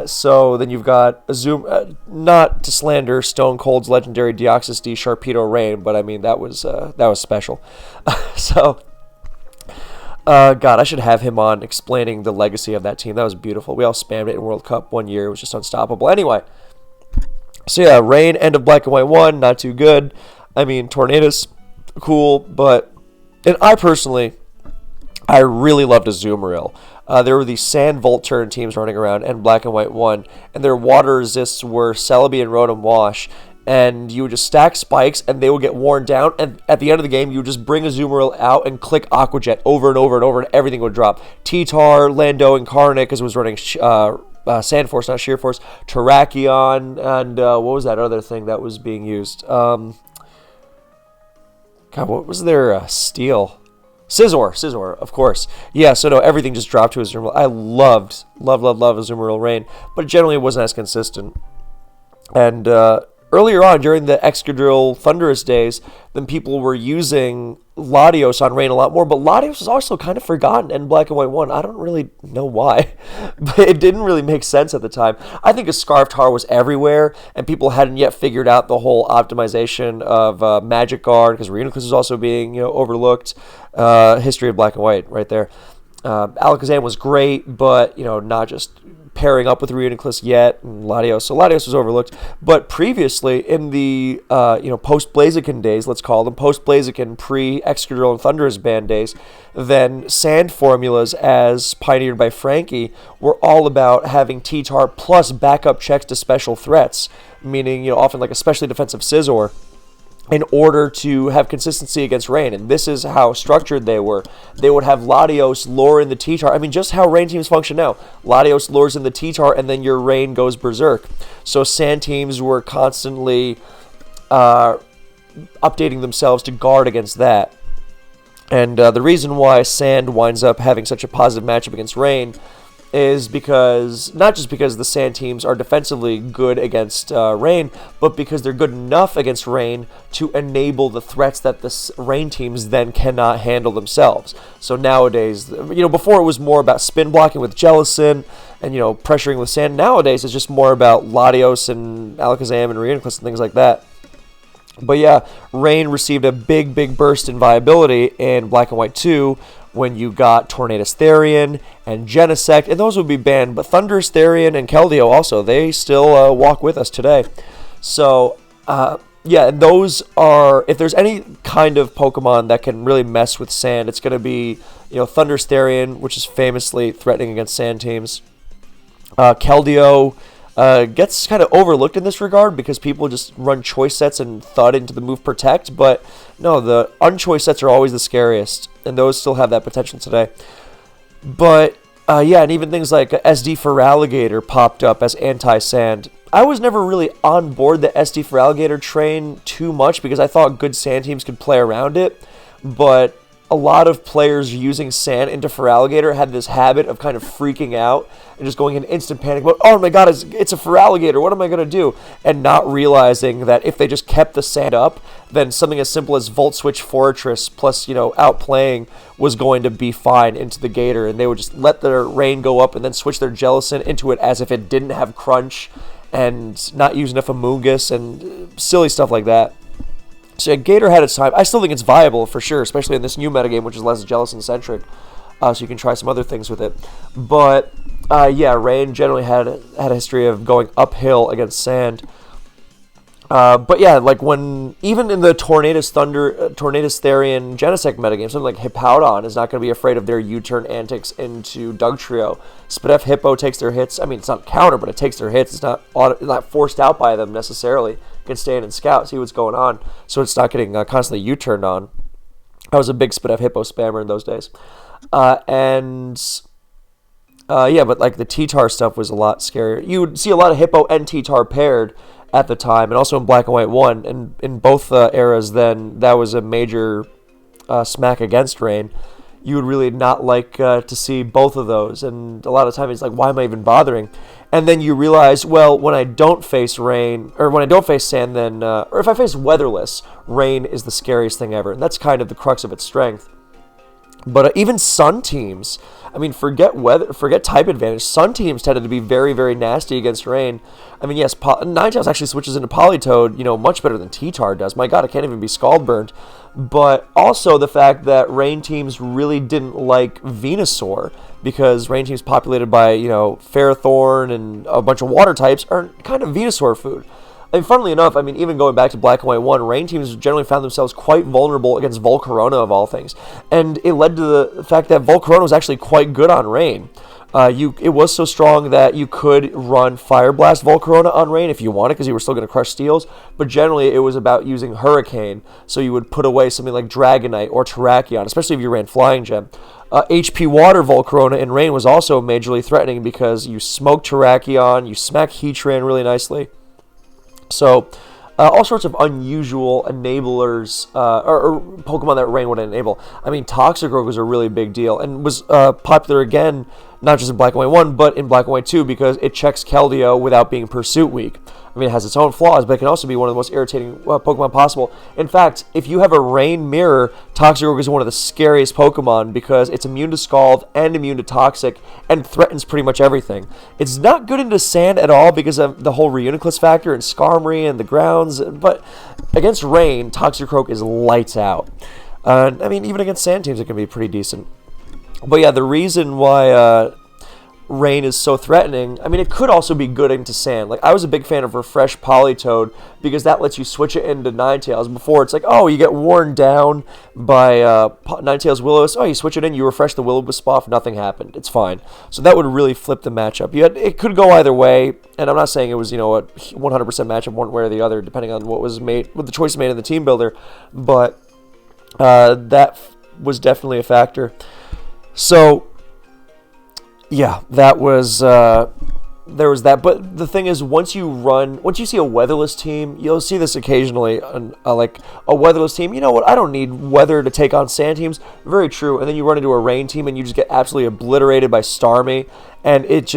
Speaker 1: So then you've got not to slander Stone Cold's legendary Deoxys D Sharpedo Rain, but I mean that was special. So, God, I should have him on explaining the legacy of that team. That was beautiful. We all spammed it in World Cup one year. It was just unstoppable. Anyway, so yeah, Rain, end of Black and White 1, not too good. I mean, Tornadus, cool, and I really loved Azumarill. There were these Sand Volt Turn teams running around in Black and White 1, and their water resists were Celebi and Rotom Wash, and you would just stack spikes, and they would get worn down, and at the end of the game, you would just bring Azumarill out and click Aqua Jet over and over and over, and everything would drop. T-Tar, Lando, Incarnate, because it was running Sand Force, not Sheer Force, Terrakion, and what was that other thing that was being used? God, what was their Steel? Scizor, of course. Yeah, so no, everything just dropped to Azumarill. I loved Azumarill Rain, but generally it wasn't as consistent. And earlier on, during the Excadrill Thunderous days, then people were using Latios on Rain a lot more, but Latios was also kind of forgotten in Black and White 1. I don't really know why, but it didn't really make sense at the time. I think a Scarftar was everywhere, and people hadn't yet figured out the whole optimization of Magic Guard, because Reuniclus was also being overlooked. History of Black and White right there. Alakazam was great, but not just pairing up with Reuniclus yet, and Latios. So Latios was overlooked. But previously, in the post-Blaziken days, let's call them, post-Blaziken, pre-Excadrill and Thunderous ban days, then Sand formulas, as pioneered by Frankie, were all about having T-Tar plus backup checks to special threats, meaning, often like a specially defensive Scizor, in order to have consistency against Rain. And this is how structured they were. They would have Latios lure in the T-Tar. I mean, just how Rain teams function now. Latios lures in the T-Tar, and then your Rain goes berserk. So Sand teams were constantly updating themselves to guard against that. And the reason why Sand winds up having such a positive matchup against Rain is because, not just because the Sand teams are defensively good against Rain, but because they're good enough against Rain to enable the threats that the Rain teams then cannot handle themselves. So nowadays, before it was more about spin blocking with Jellicent and, pressuring with Sand. Nowadays, it's just more about Latios and Alakazam and Reuniclus and things like that. But yeah, Rain received a big burst in viability in Black and White 2 when you got Tornadus Therian and Genesect, and those would be banned. But Thundurus Therian and Keldeo also, they still walk with us today. So, yeah, those are, if there's any kind of Pokemon that can really mess with Sand, it's going to be, Thundurus Therian, which is famously threatening against Sand teams. Keldeo gets kind of overlooked in this regard because people just run choice sets and thud into the move Protect, but no, the unchoice sets are always the scariest, and those still have that potential today. But yeah, and even things like SD Feraligatr popped up as anti-Sand. I was never really on board the SD Feraligatr train too much because I thought good Sand teams could play around it, but a lot of players using Sand into Feraligatr had this habit of kind of freaking out and just going in instant panic mode. Oh my god, it's a Feraligatr, what am I going to do? And not realizing that if they just kept the Sand up, then something as simple as Volt Switch Fortress plus, outplaying was going to be fine into the Gator, and they would just let their Rain go up and then switch their Jellicent into it as if it didn't have Crunch and not use enough Amoonguss and silly stuff like that. So yeah, Gator had its time. I still think it's viable for sure, especially in this new metagame, which is less Jellicent-centric. So you can try some other things with it. But yeah, Rain generally had a history of going uphill against Sand. But yeah, like even in the Tornadus Therian Genesect metagame, something like Hippowdon is not going to be afraid of their U-turn antics into Dugtrio. Spidef Hippo takes their hits. I mean, it's not counter, but it takes their hits. It's not forced out by them necessarily. It can stay in and scout, see what's going on, so it's not getting constantly U-turned on. I was a big Spidef Hippo spammer in those days. Yeah, but like the T-Tar stuff was a lot scarier. You would see a lot of Hippo and T-Tar paired at the time, and also in Black and White 1, and in both eras then, that was a major smack against Rain. You would really not like to see both of those, and a lot of times it's like, why am I even bothering? And then you realize, well, when I don't face Rain, or when I don't face Sand, then, or if I face Weatherless, Rain is the scariest thing ever, and that's kind of the crux of its strength. But even Sun teams, I mean, forget type advantage. Sun teams tended to be very, very nasty against Rain. I mean, yes, Ninetales actually switches into Politoed, much better than T-Tar does. My god, it can't even be Scald Burned. But also the fact that Rain teams really didn't like Venusaur, because Rain teams populated by, Ferrothorn and a bunch of water types are kind of Venusaur food. I mean, funnily enough, even going back to Black and White 1, Rain teams generally found themselves quite vulnerable against Volcarona, of all things. And it led to the fact that Volcarona was actually quite good on Rain. It was so strong that you could run Fire Blast Volcarona on Rain if you wanted, because you were still going to crush steals. But generally, it was about using Hurricane, so you would put away something like Dragonite or Terrakion, especially if you ran Flying Gem. HP Water Volcarona in Rain was also majorly threatening because you smoke Terrakion, you smack Heatran really nicely. So, all sorts of unusual enablers, or Pokemon that Rain would enable. I mean, Toxicroak was a really big deal, and was popular again, not just in Black and White 1, but in Black and White 2, because it checks Keldeo without being Pursuit weak. I mean, it has its own flaws, but it can also be one of the most irritating Pokemon possible. In fact, if you have a Rain Mirror, Toxicroak is one of the scariest Pokemon because it's immune to Scald and immune to Toxic and threatens pretty much everything. It's not good into Sand at all because of the whole Reuniclus factor and Skarmory and the grounds, but against Rain, Toxicroak is lights out. I mean, even against Sand teams, it can be pretty decent. But yeah, the reason why Rain is so threatening, I mean, it could also be good into Sand. Like, I was a big fan of Refresh Politoed because that lets you switch it into Ninetales. Before, it's like, oh, you get worn down by Ninetales Will-O-Wisp. Oh, you switch it in, you refresh the Will-O-Wisp off, nothing happened. It's fine. So that would really flip the matchup. It could go either way, and I'm not saying it was, a 100% matchup one way or the other, depending on what the choice made in the team builder, but that was definitely a factor. So, yeah, that was there was that. But the thing is, once you see a weatherless team, you'll see this occasionally, like a weatherless team. You know what? I don't need weather to take on sand teams. Very true. And then you run into a rain team, and you just get absolutely obliterated by Starmie. And it's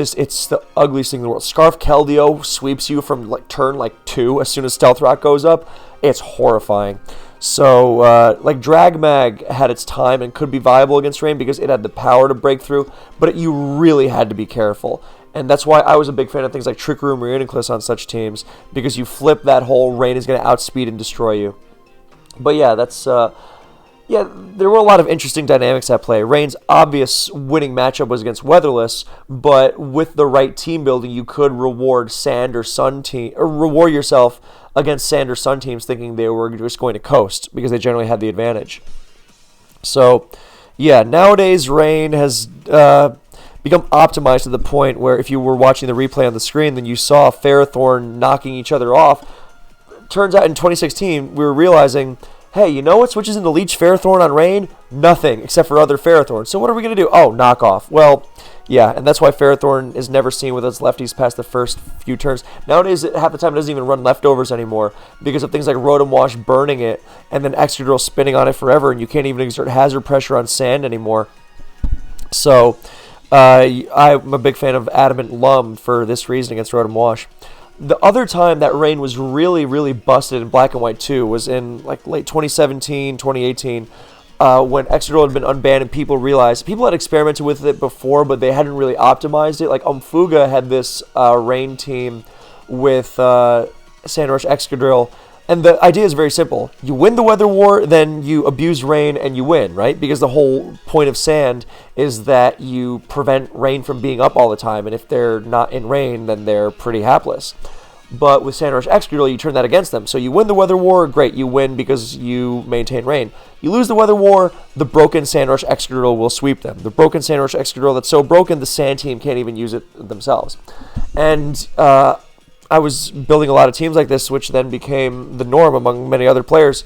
Speaker 1: the ugliest thing in the world. Scarf Keldeo sweeps you from like turn 2 as soon as Stealth Rock goes up. It's horrifying. So, like, Drag Mag had its time and could be viable against Rain because it had the power to break through, but you really had to be careful. And that's why I was a big fan of things like Trick Room Mariniclus on such teams, because you flip that whole Rain is going to outspeed and destroy you. But yeah, there were a lot of interesting dynamics at play. Rain's obvious winning matchup was against Weatherless, but with the right team building, you could reward Sand or Sun team, or reward yourself against Sand or Sun teams thinking they were just going to coast because they generally had the advantage. So, yeah, nowadays Rain has become optimized to the point where if you were watching the replay on the screen, then you saw Ferrothorn knocking each other off. Turns out in 2016, we were realizing, hey, you know what switches into Leech Ferrothorn on Rain? Nothing, except for other Ferrothorn. So what are we going to do? Oh, knock off. Well, yeah, and that's why Ferrothorn is never seen with its lefties past the first few turns. Nowadays, half the time, it doesn't even run leftovers anymore because of things like Rotom Wash burning it and then Excadrill spinning on it forever, and you can't even exert hazard pressure on Sand anymore. So, I'm a big fan of Adamant Lum for this reason against Rotom Wash. The other time that Rain was really, really busted in Black and White 2 was in like late 2017, 2018, when Excadrill had been unbanned and people had experimented with it before, but they hadn't really optimized it. Like Umfuga had this Rain team with Sandrush Excadrill, and the idea is very simple. You win the Weather War, then you abuse Rain and you win, right? Because the whole point of Sand is that you prevent Rain from being up all the time, and if they're not in Rain, then they're pretty hapless. But with Sandrush Excadrill, you turn that against them. So you win the Weather War, great, you win because you maintain Rain. You lose the Weather War, the broken Sandrush Excadrill will sweep them. The broken Sandrush Excadrill that's so broken, the Sand team can't even use it themselves. And I was building a lot of teams like this, which then became the norm among many other players.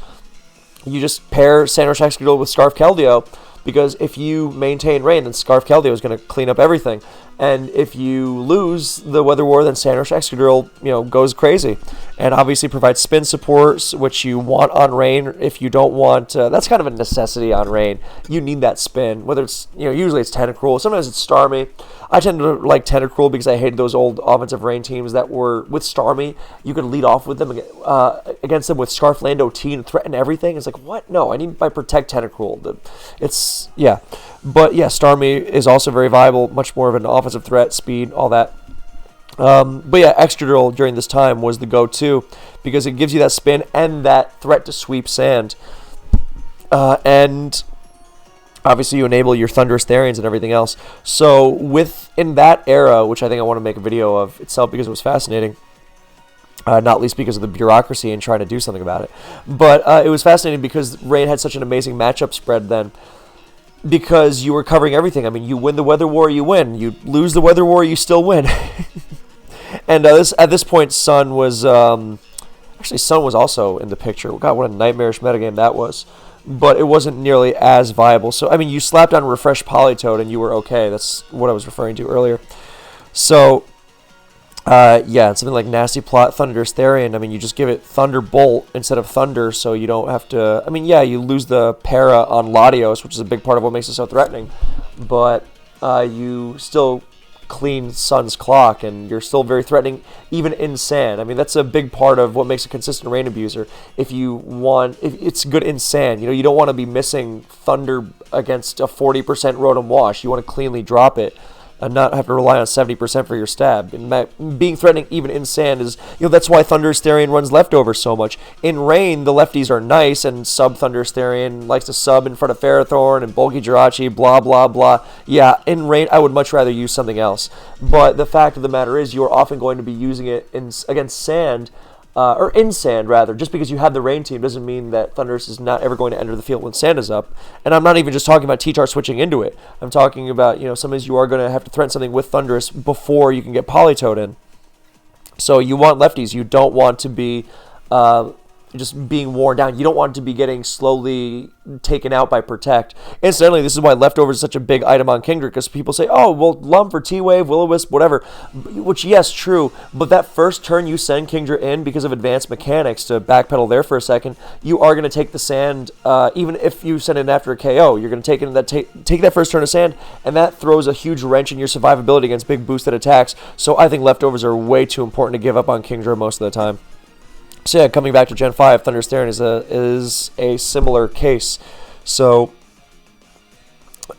Speaker 1: You just pair Sandrush Excadrill with Scarf Keldeo, because if you maintain Rain, then Scarf Keldeo is going to clean up everything. And if you lose the Weather War, then Sandrush Excadrill, goes crazy. And obviously provides spin support, which you want on Rain. If you don't want, that's kind of a necessity on Rain. You need that spin, whether it's, usually it's Tentacruel. Sometimes it's Starmie. I tend to like Tentacruel because I hated those old offensive Rain teams that were with Starmie. You could lead off with them against them with Scarflando T and threaten everything. It's like, what? No, I need my Protect Tentacruel. Yeah. But yeah, Starmie is also very viable, much more of an offensive threat, speed, all that. But yeah, Excadrill during this time was the go-to because it gives you that spin and that threat to sweep Sand. And obviously you enable your Thunderous Therians and everything else. So in that era, which I think I want to make a video of itself because it was fascinating, not least because of the bureaucracy and trying to do something about it. But it was fascinating because Rain had such an amazing matchup spread then, because you were covering everything. I mean, you win the Weather War, you win. You lose the Weather War, you still win. And at this point, Sun was also in the picture. God, what a nightmarish metagame that was. But it wasn't nearly as viable. So, I mean, you slapped on Refresh Politoed and you were okay. That's what I was referring to earlier. So, yeah, something like Nasty Plot, Thunderous Therian. I mean, you just give it Thunderbolt instead of Thunder, so you don't have to... I mean, yeah, you lose the para on Latios, which is a big part of what makes it so threatening, but you still clean Sun's clock, and you're still very threatening, even in Sand. I mean, that's a big part of what makes a consistent Rain abuser. If it's good in Sand, you don't want to be missing Thunder against a 40% Rotom Wash. You want to cleanly drop it and not have to rely on 70% for your stab. And being threatening even in Sand is, that's why Thunderous Therian runs leftovers so much. In Rain, the lefties are nice, and sub Thunderous Therian likes to sub in front of Ferrothorn and Bulky Jirachi, blah, blah, blah. Yeah, in Rain, I would much rather use something else. But the fact of the matter is, you're often going to be using it against Sand, or in Sand, rather. Just because you have the Rain team doesn't mean that Thunderous is not ever going to enter the field when Sand is up. And I'm not even just talking about T-Char switching into it. I'm talking about, sometimes you are going to have to threaten something with Thunderous before you can get Politoed in. So you want lefties. You don't want to be just being worn down. You don't want it to be getting slowly taken out by Protect. Incidentally, this is why Leftovers is such a big item on Kingdra, because people say, oh, well, Lump for T-Wave, Will-O-Wisp, whatever. Which, yes, true, but that first turn you send Kingdra in because of advanced mechanics, to backpedal there for a second, you are going to take the sand, even if you send it in after a KO, you're going to take that first turn of sand, and that throws a huge wrench in your survivability against big boosted attacks. So I think Leftovers are way too important to give up on Kingdra most of the time. So yeah, coming back to Gen 5, Thunderous Theron is a similar case. So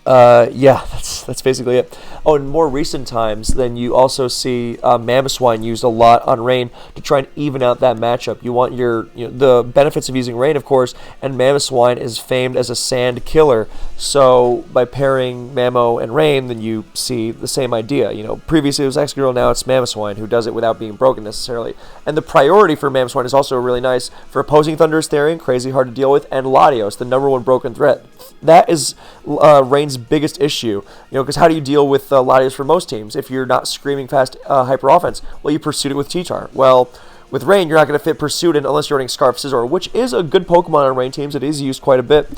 Speaker 1: yeah, that's basically it. Oh, in more recent times, then you also see Mamoswine used a lot on Rain to try and even out that matchup. You want the benefits of using Rain, of course, and Mamoswine is famed as a sand killer. So by pairing Mamo and Rain, then you see the same idea. Previously it was Excadrill, now it's Mamoswine who does it without being broken necessarily. And the priority for Mamoswine is also really nice for opposing Thunderous Theron, crazy hard to deal with, and Latios, the #1 broken threat. That is Rain's biggest issue, because how do you deal with Latios for most teams if you're not screaming fast hyper offense? Well, you pursued it with T-Tar. Well, with Rain, you're not going to fit Pursuit in unless you're running Scarf Scizor, which is a good Pokemon on Rain teams. It is used quite a bit,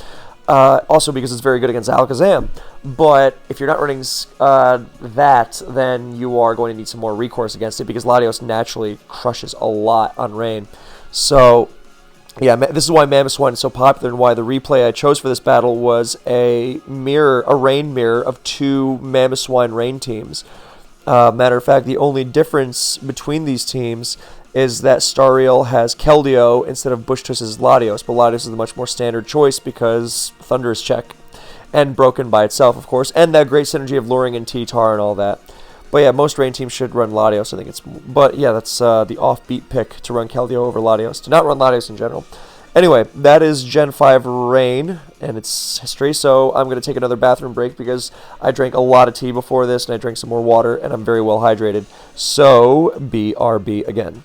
Speaker 1: also because it's very good against Alakazam. But if you're not running that, then you are going to need some more recourse against it, because Latios naturally crushes a lot on Rain. So yeah, this is why Mamoswine is so popular, and why the replay I chose for this battle was a Rain mirror of two Mamoswine Rain teams. Matter of fact, the only difference between these teams is that Stariel has Keldeo instead of Bushtush's Latios, but Latios is the much more standard choice because Thunderous check, and broken by itself, of course, and that great synergy of luring and T-Tar and all that. But yeah, most Rain teams should run Latios, I think but yeah, that's the offbeat pick to run Keldeo over Latios, to not run Latios in general. Anyway, that is Gen 5 Rain and its history, so I'm going to take another bathroom break because I drank a lot of tea before this, and I drank some more water, and I'm very well hydrated. So, BRB again.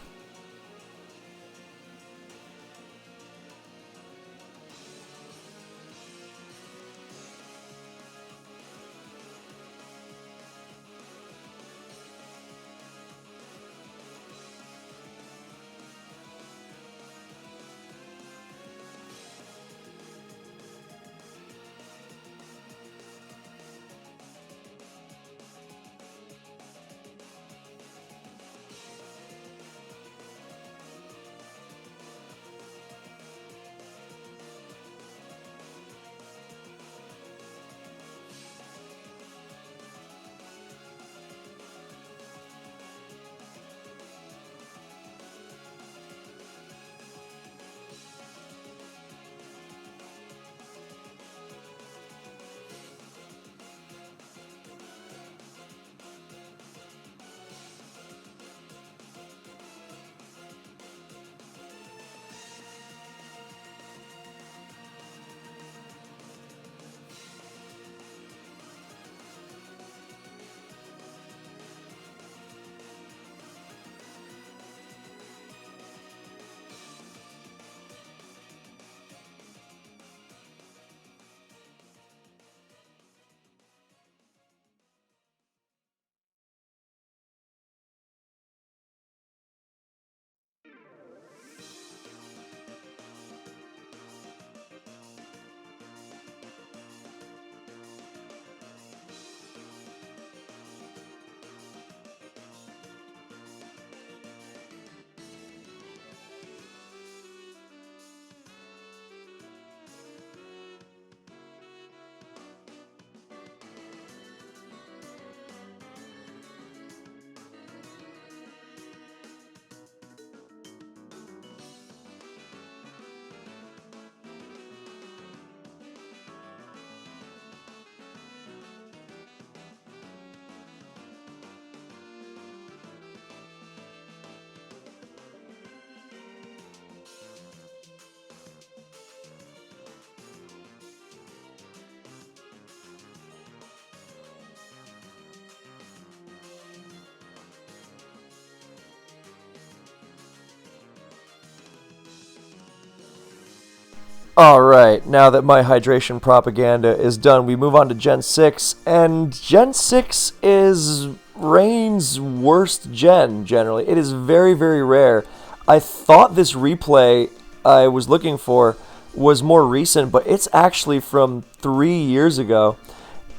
Speaker 1: Alright, now that my hydration propaganda is done, we move on to Gen 6, and Gen 6 is Rain's worst gen, generally. It is very, very rare. I thought this replay I was looking for was more recent, but it's actually from 3 years ago.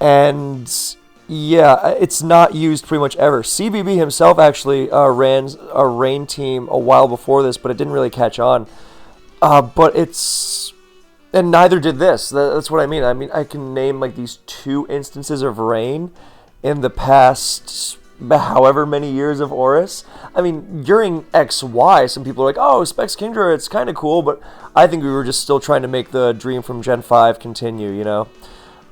Speaker 1: And yeah, it's not used pretty much ever. CBB himself actually ran a rain team a while before this, but it didn't really catch on. But it's and neither did this. That's what I mean. I mean, I can name like these two instances of rain in the past however many years of Oris. I mean, during XY, some people are like, oh, Specs Kingdra, it's kind of cool, but I think we were just still trying to make the dream from Gen 5 continue, you know?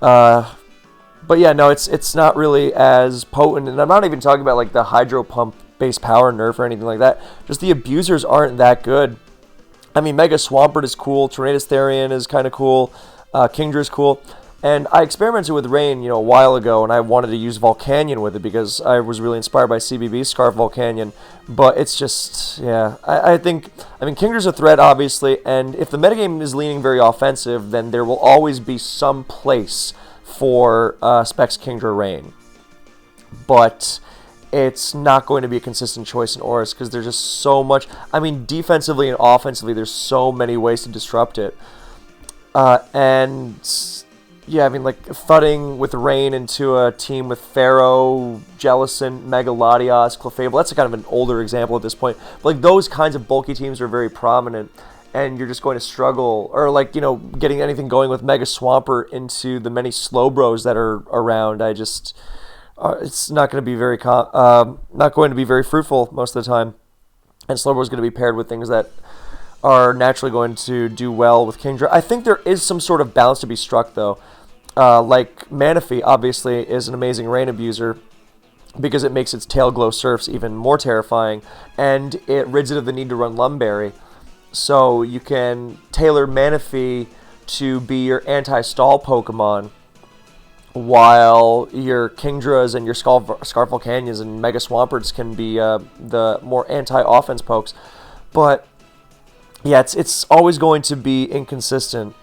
Speaker 1: But yeah, no, it's not really as potent, and I'm not even talking about like the hydro pump base power nerf or anything like that. Just the abusers aren't that good. I mean, Mega Swampert is cool, Tornadus Therian is kind of cool, Kingdra is cool, and I experimented with Rain, you know, a while ago, and I wanted to use Volcanion with it because I was really inspired by CBB's Scarf Volcanion, but it's just, yeah, I think, I mean, Kingdra's a threat, obviously, and if the metagame is leaning very offensive, then there will always be some place for Specs Kingdra Rain, but it's not going to be a consistent choice in Oris because there's just so much. I mean, defensively and offensively, there's so many ways to disrupt it. And yeah, I mean, like thudding with Rain into a team with Pharaoh, Jellicent, Mega Latias, Clefable. That's a kind of an older example at this point. But like those kinds of bulky teams are very prominent, and you're just going to struggle. Or like, you know, getting anything going with Mega Swampert into the many Slowbros that are around. It's not going to be not going to be very fruitful most of the time, and Slowbro is going to be paired with things that are naturally going to do well with Kingdra. I think there is some sort of balance to be struck, though. Like Manaphy, obviously, is an amazing rain abuser because it makes its tail glow surfs even more terrifying, and it rids it of the need to run Lumberry. So you can tailor Manaphy to be your anti-stall Pokemon, while your Kingdras and your Scarf Volcanions and Mega Swamperts can be the more anti-offense pokes. But yeah, it's always going to be inconsistent,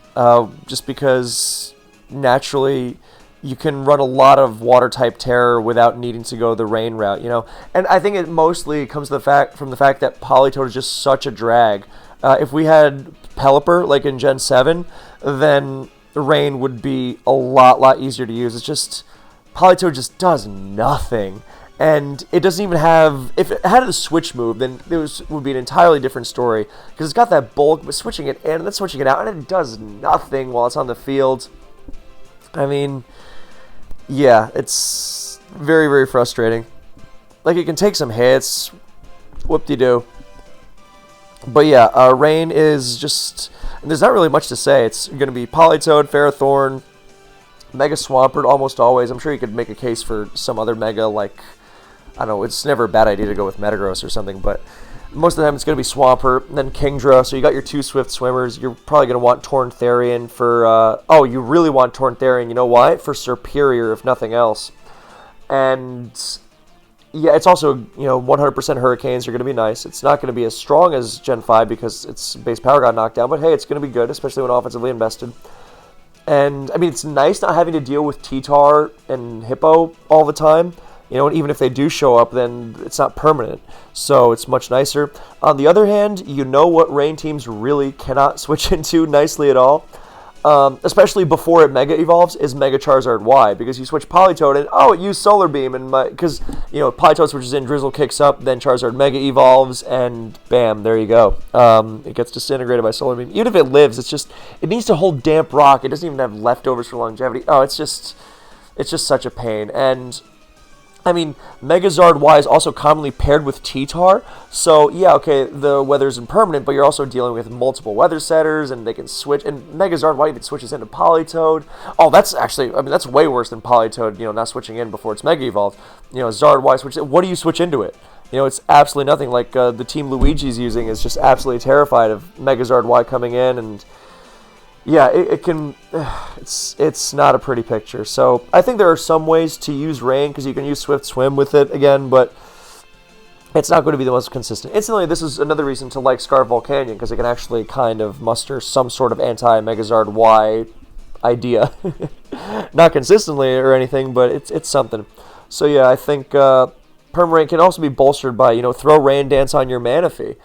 Speaker 1: just because naturally you can run a lot of Water-type Terror without needing to go the Rain route, you know. And I think it mostly comes to from the fact that Politoed is just such a drag. If we had Pelipper, like in Gen 7, then the Rain would be a lot easier to use. It's just, Politoed just does nothing. And it doesn't even have, if it had a switch move, then it would be an entirely different story. Because it's got that bulk, but switching it in and then switching it out, and it does nothing while it's on the field. I mean, yeah, it's very frustrating. Like, it can take some hits, whoop-de-doo. But yeah, Rain is just, there's not really much to say. It's going to be Politoed, Ferrothorn, Mega Swampert almost always. I'm sure you could make a case for some other Mega, like, I don't know, it's never a bad idea to go with Metagross or something, but most of the time it's going to be Swampert, and then Kingdra, so you got your two Swift Swimmers. You're probably going to want Torn Therian for, you really want Torn Therian, you know why? For Superior, if nothing else. And yeah, it's also, you know, 100% Hurricanes are going to be nice. It's not going to be as strong as Gen 5 because its base power got knocked down, but hey, it's going to be good, especially when offensively invested. And, I mean, it's nice not having to deal with T-Tar and Hippo all the time. You know, and even if they do show up, then it's not permanent. So it's much nicer. On the other hand, you know what Rain teams really cannot switch into nicely at all? Especially before it Mega Evolves, is Mega Charizard Y, because you switch Politoed and, oh, it used Solar Beam, and because, you know, Politoed switches in, Drizzle kicks up, then Charizard Mega Evolves, and bam, there you go. It gets disintegrated by Solar Beam. Even if it lives, it needs to hold Damp Rock. It doesn't even have leftovers for longevity. Oh, it's just such a pain. And I mean, Megazard Y is also commonly paired with T-Tar, so yeah, okay, the weather's impermanent, but you're also dealing with multiple weather setters, and they can switch, and Megazard Y even switches into Politoed. Oh, that's actually, I mean, that's way worse than Politoed, you know, not switching in before it's Mega Evolved. You know, Zard Y switches in. What do you switch into it? You know, it's absolutely nothing. Like, the team Luigi's using is just absolutely terrified of Megazard Y coming in, and yeah, it's not a pretty picture. So I think there are some ways to use Rain because you can use Swift Swim with it again, but it's not going to be the most consistent. Instantly, this is another reason to like Scarf Volcanion because it can actually kind of muster some sort of anti-Megazard Y idea. Not consistently or anything, but it's something. So yeah, I think Permarain can also be bolstered by, you know, throw Rain Dance on your Manaphy.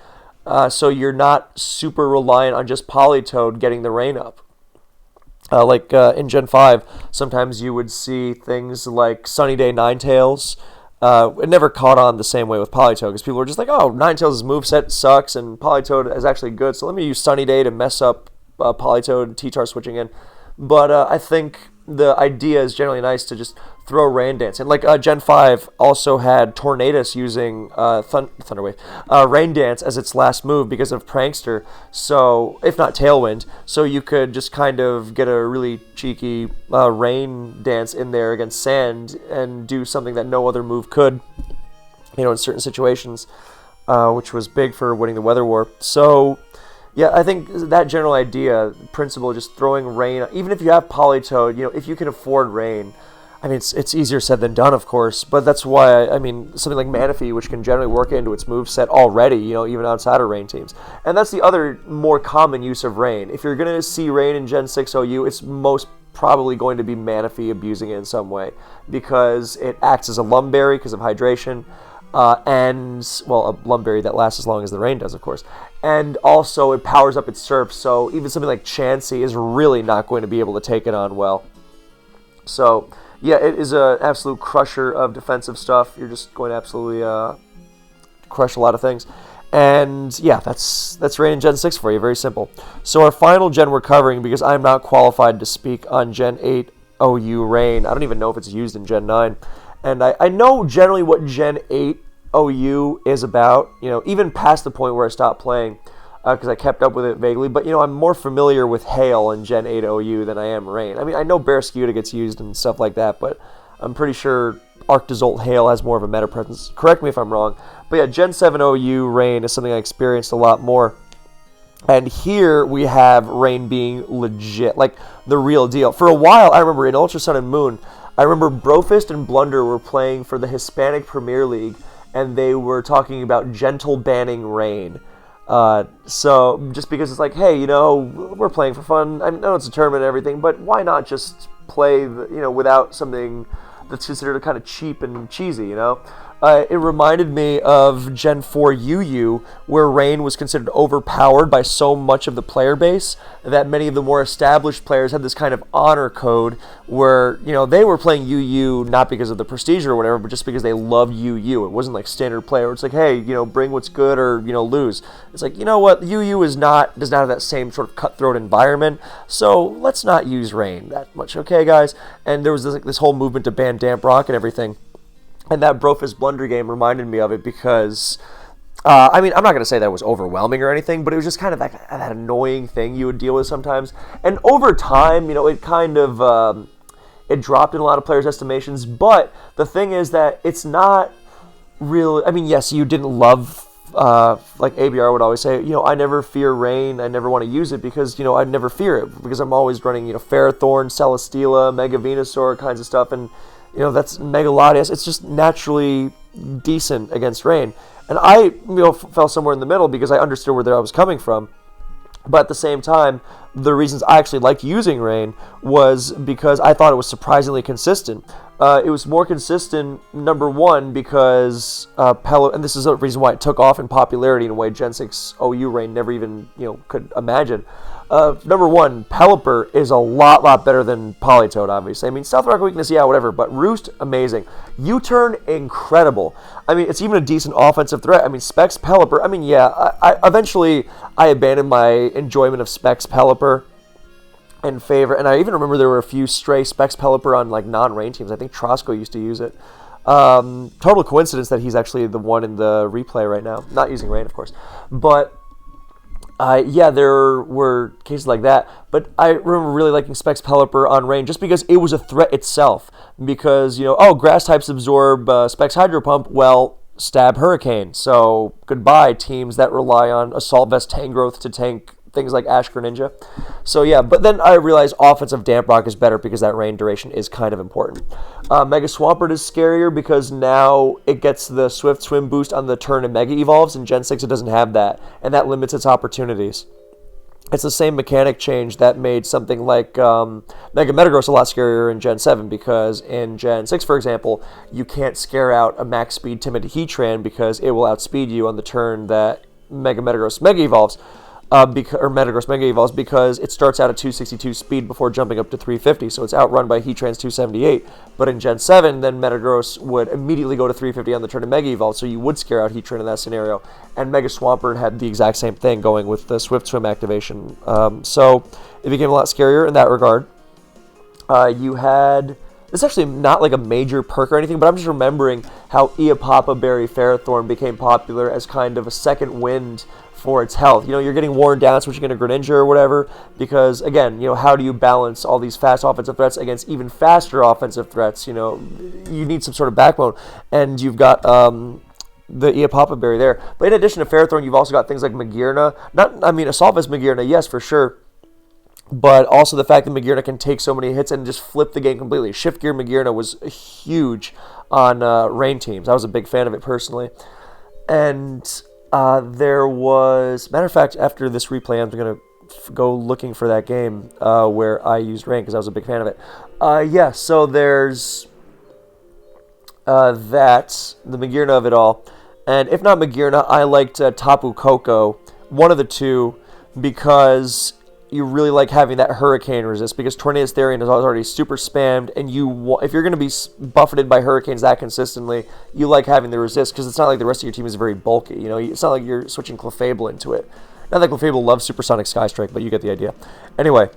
Speaker 1: So you're not super reliant on just Politoed getting the rain up. In Gen 5, sometimes you would see things like Sunny Day Ninetales. It never caught on the same way with Politoed because people were just like, oh, Ninetales' moveset sucks and Politoed is actually good, so let me use Sunny Day to mess up Politoed and T-Tar switching in. But I think the idea is generally nice to just throw Rain Dance. And Gen 5 also had Tornadus using Thunderwave, Rain Dance as its last move because of Prankster, so if not Tailwind, so you could just kind of get a really cheeky Rain Dance in there against Sand and do something that no other move could, in certain situations, which was big for winning the Weather War. So yeah, I think that general idea, principle, just throwing Rain, even if you have Politoed, if you can afford Rain, I mean, it's easier said than done, of course, but that's why, something like Manaphy, which can generally work into its moveset already, even outside of Rain teams. And that's the other more common use of Rain. If you're going to see Rain in Gen 6 OU, it's most probably going to be Manaphy abusing it in some way, because it acts as a Lumberry because of hydration, and a Lumberry that lasts as long as the Rain does, of course. And also it powers up its Surf, so even something like Chansey is really not going to be able to take it on well. So yeah, it is an absolute crusher of defensive stuff. You're just going to absolutely crush a lot of things. And yeah, that's Rain in Gen 6 for you. Very simple. So our final gen we're covering, because I'm not qualified to speak on Gen 8 OU Rain. I don't even know if it's used in Gen 9. And I know generally what Gen 8 OU is about, even past the point where I stopped playing, because I kept up with it vaguely. But, I'm more familiar with Hail in Gen 8 OU than I am Rain. I mean, I know Barraskewda gets used and stuff like that, but I'm pretty sure Arctozolt Hail has more of a meta presence. Correct me if I'm wrong. But yeah, Gen 7 OU Rain is something I experienced a lot more. And here we have Rain being legit, like the real deal. For a while, I remember in Ultra Sun and Moon, I remember Brofist and Blunder were playing for the Hispanic Premier League, and they were talking about gentle banning Rain. So just because it's like, hey, we're playing for fun. I know it's a tournament and everything, but why not just play, without something that's considered kind of cheap and cheesy, It reminded me of Gen 4 UU, where Rain was considered overpowered by so much of the player base that many of the more established players had this kind of honor code where, they were playing UU not because of the prestige or whatever, but just because they loved UU. It wasn't like standard play where it's like, hey, bring what's good or, lose. It's like, what, UU does not have that same sort of cutthroat environment, so let's not use Rain that much, okay, guys? And there was this whole movement to ban Damp Rock and everything. And that Brofist Blunder game reminded me of it because, I'm not going to say that it was overwhelming or anything, but it was just kind of that annoying thing you would deal with sometimes. And over time, it kind of, it dropped in a lot of players' estimations. But the thing is that it's not really, yes, you didn't love, like ABR would always say, I never fear Rain, I never want to use it because, I never fear it because I'm always running, Ferrothorn, Celesteela, Mega Venusaur kinds of stuff, and that's Mega Latias. It's just naturally decent against Rain. And I, fell somewhere in the middle because I understood where I was coming from. But at the same time, the reasons I actually liked using Rain was because I thought it was surprisingly consistent. It was more consistent, number one, because and this is a reason why it took off in popularity in a way Gen 6 OU Rain never even, could imagine. Number one, Pelipper is a lot better than Politoed, obviously. Stealth Rock weakness, yeah, whatever, but Roost, amazing. U-Turn, incredible. It's even a decent offensive threat. Specs Pelipper, eventually I abandoned my enjoyment of Specs Pelipper in favor, and I even remember there were a few stray Specs Pelipper on, non-Rain teams. I think Trosco used to use it. Total coincidence that he's actually the one in the replay right now. Not using Rain, of course. But there were cases like that, but I remember really liking Specs Pelipper on Rain just because it was a threat itself. Because, grass types absorb Specs Hydro Pump, well, stab Hurricane. So, goodbye, teams that rely on Assault Vest Tangrowth to tank things like Ash Greninja. So, yeah, but then I realized offensive Damp Rock is better because that rain duration is kind of important. Mega Swampert is scarier because now it gets the Swift Swim boost on the turn it Mega Evolves. In Gen 6, it doesn't have that, and that limits its opportunities. It's the same mechanic change that made something like Mega Metagross a lot scarier in Gen 7, because in Gen 6, for example, you can't scare out a max speed timid Heatran because it will outspeed you on the turn that Mega Metagross Mega Evolves. Or Metagross Mega Evolves, because it starts out at 262 speed before jumping up to 350, so it's outrun by Heatran's 278. But in Gen 7, then Metagross would immediately go to 350 on the turn of Mega Evolve, so you would scare out Heatran in that scenario. And Mega Swampert had the exact same thing going with the Swift Swim activation. So it became a lot scarier in that regard. You had... It's actually not like a major perk or anything, but I'm just remembering how Eapapa Berry Ferrothorn became popular as kind of a second wind for its health. You know, you're getting worn down, switching into Greninja or whatever, because, again, you know, how do you balance all these fast offensive threats against even faster offensive threats? You know, you need some sort of backbone, and you've got the Eapapa Berry there. But in addition to Ferrothorn, you've also got things like Magearna. Assault's Magearna, yes, for sure. But also the fact that Magearna can take so many hits and just flip the game completely. Shift Gear Magearna was huge on rain teams. I was a big fan of it personally. And there was... Matter of fact, after this replay, I'm going to go looking for that game where I used rain because I was a big fan of it. Yeah, so there's that, the Magearna of it all. And if not Magearna, I liked Tapu Koko, one of the two, because... you really like having that Hurricane resist, because Tornadus Therian is already super spammed, and if you're going to be buffeted by Hurricanes that consistently, you like having the resist, because it's not like the rest of your team is very bulky. You know, it's not like you're switching Clefable into it. Not that Clefable loves Supersonic Sky Strike, but you get the idea. Anyway,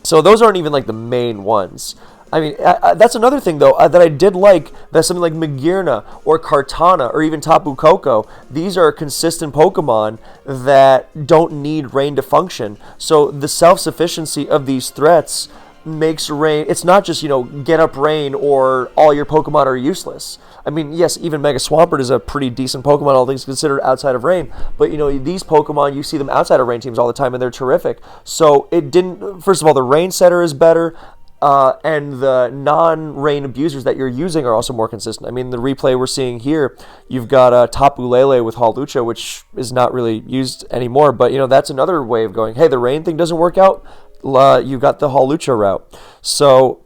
Speaker 1: so those aren't even like the main ones. I mean, that's another thing, though, that I did like, that something like Magearna or Kartana or even Tapu Koko, these are consistent Pokemon that don't need rain to function. So the self-sufficiency of these threats makes rain, it's not just, you know, get up rain or all your Pokemon are useless. I mean, yes, even Mega Swampert is a pretty decent Pokemon, all things considered, outside of rain. But, you know, these Pokemon, you see them outside of rain teams all the time, and they're terrific. So it didn't, first of all, the rain setter is better. And the non-rain abusers that you're using are also more consistent. I mean, the replay we're seeing here, you've got Tapu Lele with Hawlucha, which is not really used anymore. But, you know, that's another way of going, hey, the rain thing doesn't work out. You've got the Hawlucha route. So,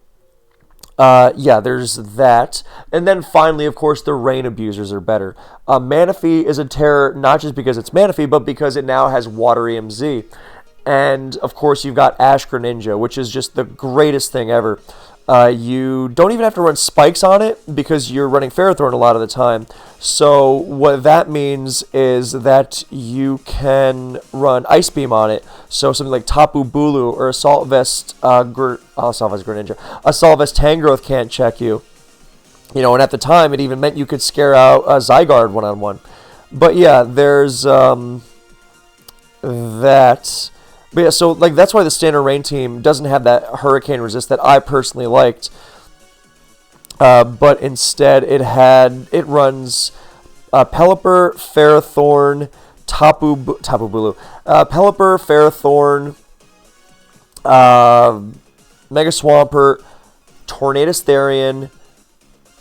Speaker 1: yeah, there's that. And then finally, of course, the rain abusers are better. Manaphy is a terror, not just because it's Manaphy, but because it now has Water EMZ. And, of course, you've got Ash Greninja, which is just the greatest thing ever. You don't even have to run spikes on it because you're running Ferrothorn a lot of the time. So what that means is that you can run Ice Beam on it. So something like Tapu Bulu or Assault Vest Greninja. Assault Vest Tangrowth can't check you. You know, and at the time, it even meant you could scare out Zygarde one-on-one. But yeah, there's that... But yeah, so like that's why the standard rain team doesn't have that Hurricane resist that I personally liked. But instead it runs Pelipper, Ferrothorn, Tapu Bulu, Pelipper, Ferrothorn, Mega Swampert, Tornadus Therian,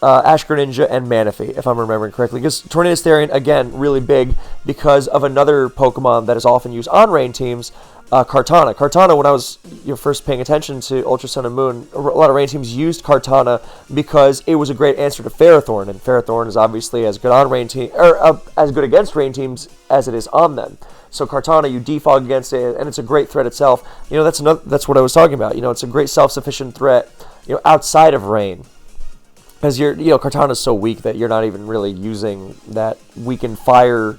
Speaker 1: Ash Greninja, and Manaphy, if I'm remembering correctly. Because Tornadus Therian, again, really big because of another Pokemon that is often used on rain teams, Kartana. Kartana, when I was first paying attention to Ultra Sun and Moon, a lot of rain teams used Kartana because it was a great answer to Ferrothorn, and Ferrothorn is obviously as good on rain team, or as good against rain teams as it is on them. So Kartana, you defog against it, and it's a great threat itself. You know, that's what I was talking about. You know, it's a great self-sufficient threat, you know, outside of rain. Because Kartana is so weak that you're not even really using that weakened fire,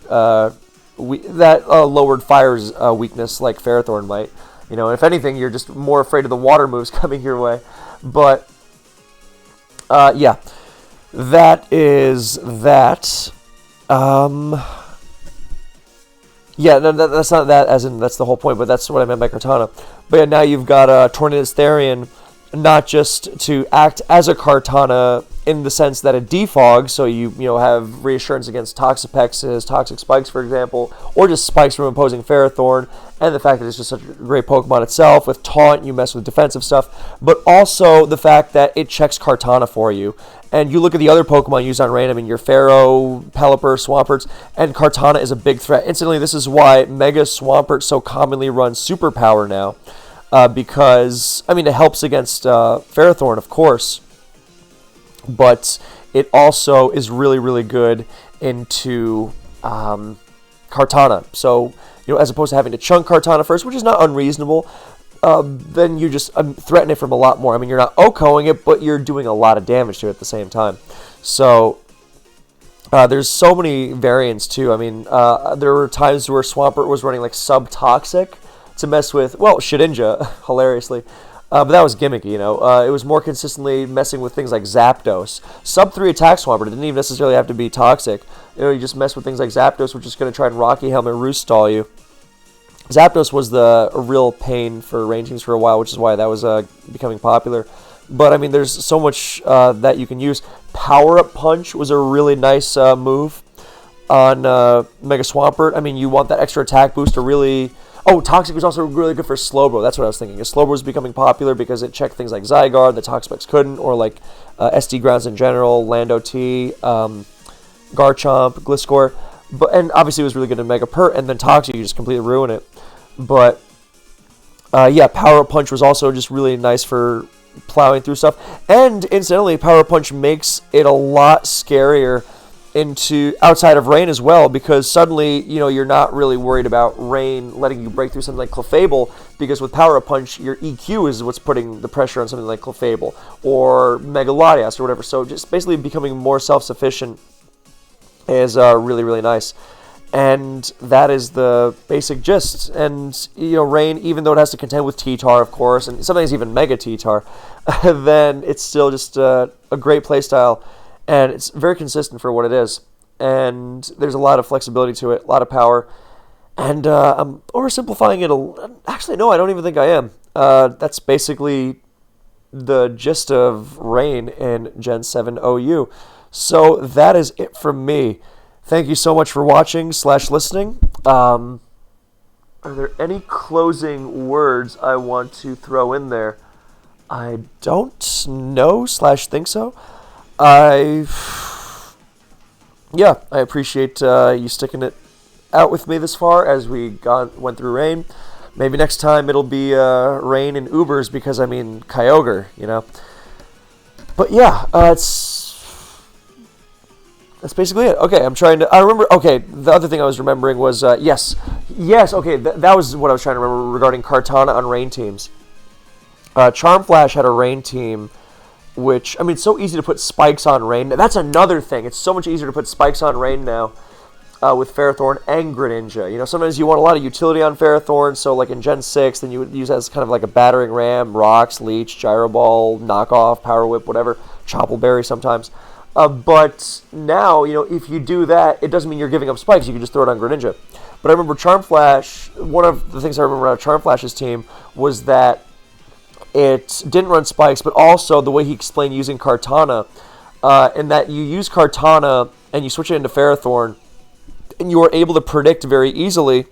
Speaker 1: lowered fire's weakness like Ferrothorn might. You know, if anything, you're just more afraid of the water moves coming your way. But yeah, that is that. Yeah, no, that's not that, as in that's the whole point, but that's what I meant by Kartana. But yeah, now you've got Tornadus Therian, not just to act as a Kartana in the sense that it defogs, so you have reassurance against Toxapexes, Toxic Spikes, for example, or just spikes from opposing Ferrothorn, and the fact that it's just such a great Pokemon itself. With Taunt, you mess with defensive stuff, but also the fact that it checks Kartana for you. And you look at the other Pokemon used on rain, I mean, your Pharaoh, Pelipper, Swamperts, and Kartana is a big threat. Incidentally, this is why Mega Swampert so commonly runs Superpower now, because, I mean, it helps against Ferrothorn, of course, but it also is really, really good into Kartana. So, as opposed to having to chunk Kartana first, which is not unreasonable, then you just threaten it from a lot more. I mean, you're not OHKOing it, but you're doing a lot of damage to it at the same time. So, there's so many variants, too. I mean, there were times where Swampert was running, like, Sub-Toxic to mess with, well, Shedinja, hilariously. But that was gimmicky, It was more consistently messing with things like Zapdos. Sub-3 attack Swampert. It didn't even necessarily have to be toxic. You just mess with things like Zapdos, which is going to try and Rocky Helmet Roost stall you. Zapdos was a real pain for rain teams for a while, which is why that was becoming popular. But, I mean, there's so much that you can use. Power-Up Punch was a really nice move on Mega Swampert. I mean, you want that extra attack boost to really... Oh, Toxic was also really good for Slowbro. That's what I was thinking. Slowbro was becoming popular because it checked things like Zygarde that Toxapex couldn't, or like SD Grounds in general, Lando T, Garchomp, Gliscor. And obviously it was really good in Mega Pert, and then Toxic, you just completely ruin it. But, yeah, Power Punch was also just really nice for plowing through stuff. And, incidentally, Power Punch makes it a lot scarier into outside of rain as well, because suddenly, you're not really worried about rain letting you break through something like Clefable, because with Power Up Punch, your EQ is what's putting the pressure on something like Clefable or Mega Latias or whatever. So just basically becoming more self-sufficient is really, really nice. And that is the basic gist. And, Rain, even though it has to contend with T-Tar, of course, and sometimes even Mega T-Tar, then it's still just a great playstyle. And it's very consistent for what it is. And there's a lot of flexibility to it, a lot of power. And I'm oversimplifying it. Actually, no, I don't even think I am. That's basically the gist of Rain in Gen 7 OU. So that is it from me. Thank you so much for watching / listening. Are there any closing words I want to throw in there? I don't know / think so. I appreciate you sticking it out with me this far as we went through Rain. Maybe next time it'll be Rain and Ubers because, I mean, Kyogre, But yeah, that's basically it. Okay, I remember, okay, the other thing I was remembering was, yes, okay, that was what I was trying to remember regarding Kartana on Rain teams. Charm Flash had a Rain team, which, I mean, it's so easy to put spikes on Rain. That's another thing. It's so much easier to put spikes on Rain now with Ferrothorn and Greninja. Sometimes you want a lot of utility on Ferrothorn, so like in Gen 6, then you would use it as kind of like a battering ram, Rocks, Leech, Gyro Ball, Knockoff, Power Whip, whatever, Choppleberry sometimes. But now, if you do that, it doesn't mean you're giving up spikes. You can just throw it on Greninja. But I remember Charm Flash, one of the things I remember about Charm Flash's team was that it didn't run spikes, but also the way he explained using Kartana, in that you use Kartana and you switch it into Ferrothorn, and you are able to predict very easily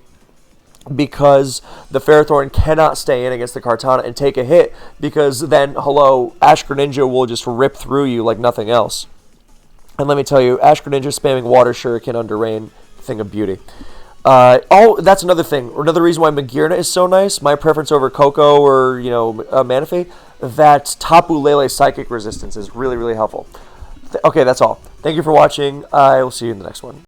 Speaker 1: because the Ferrothorn cannot stay in against the Kartana and take a hit, because then, Ash Greninja will just rip through you like nothing else. And let me tell you, Ash Greninja spamming Water Shuriken under Rain, thing of beauty. That's another thing. Another reason why Magearna is so nice, my preference over Koko or, Manaphy, that Tapu Lele Psychic Resistance is really, really helpful. Okay, that's all. Thank you for watching. I will see you in the next one.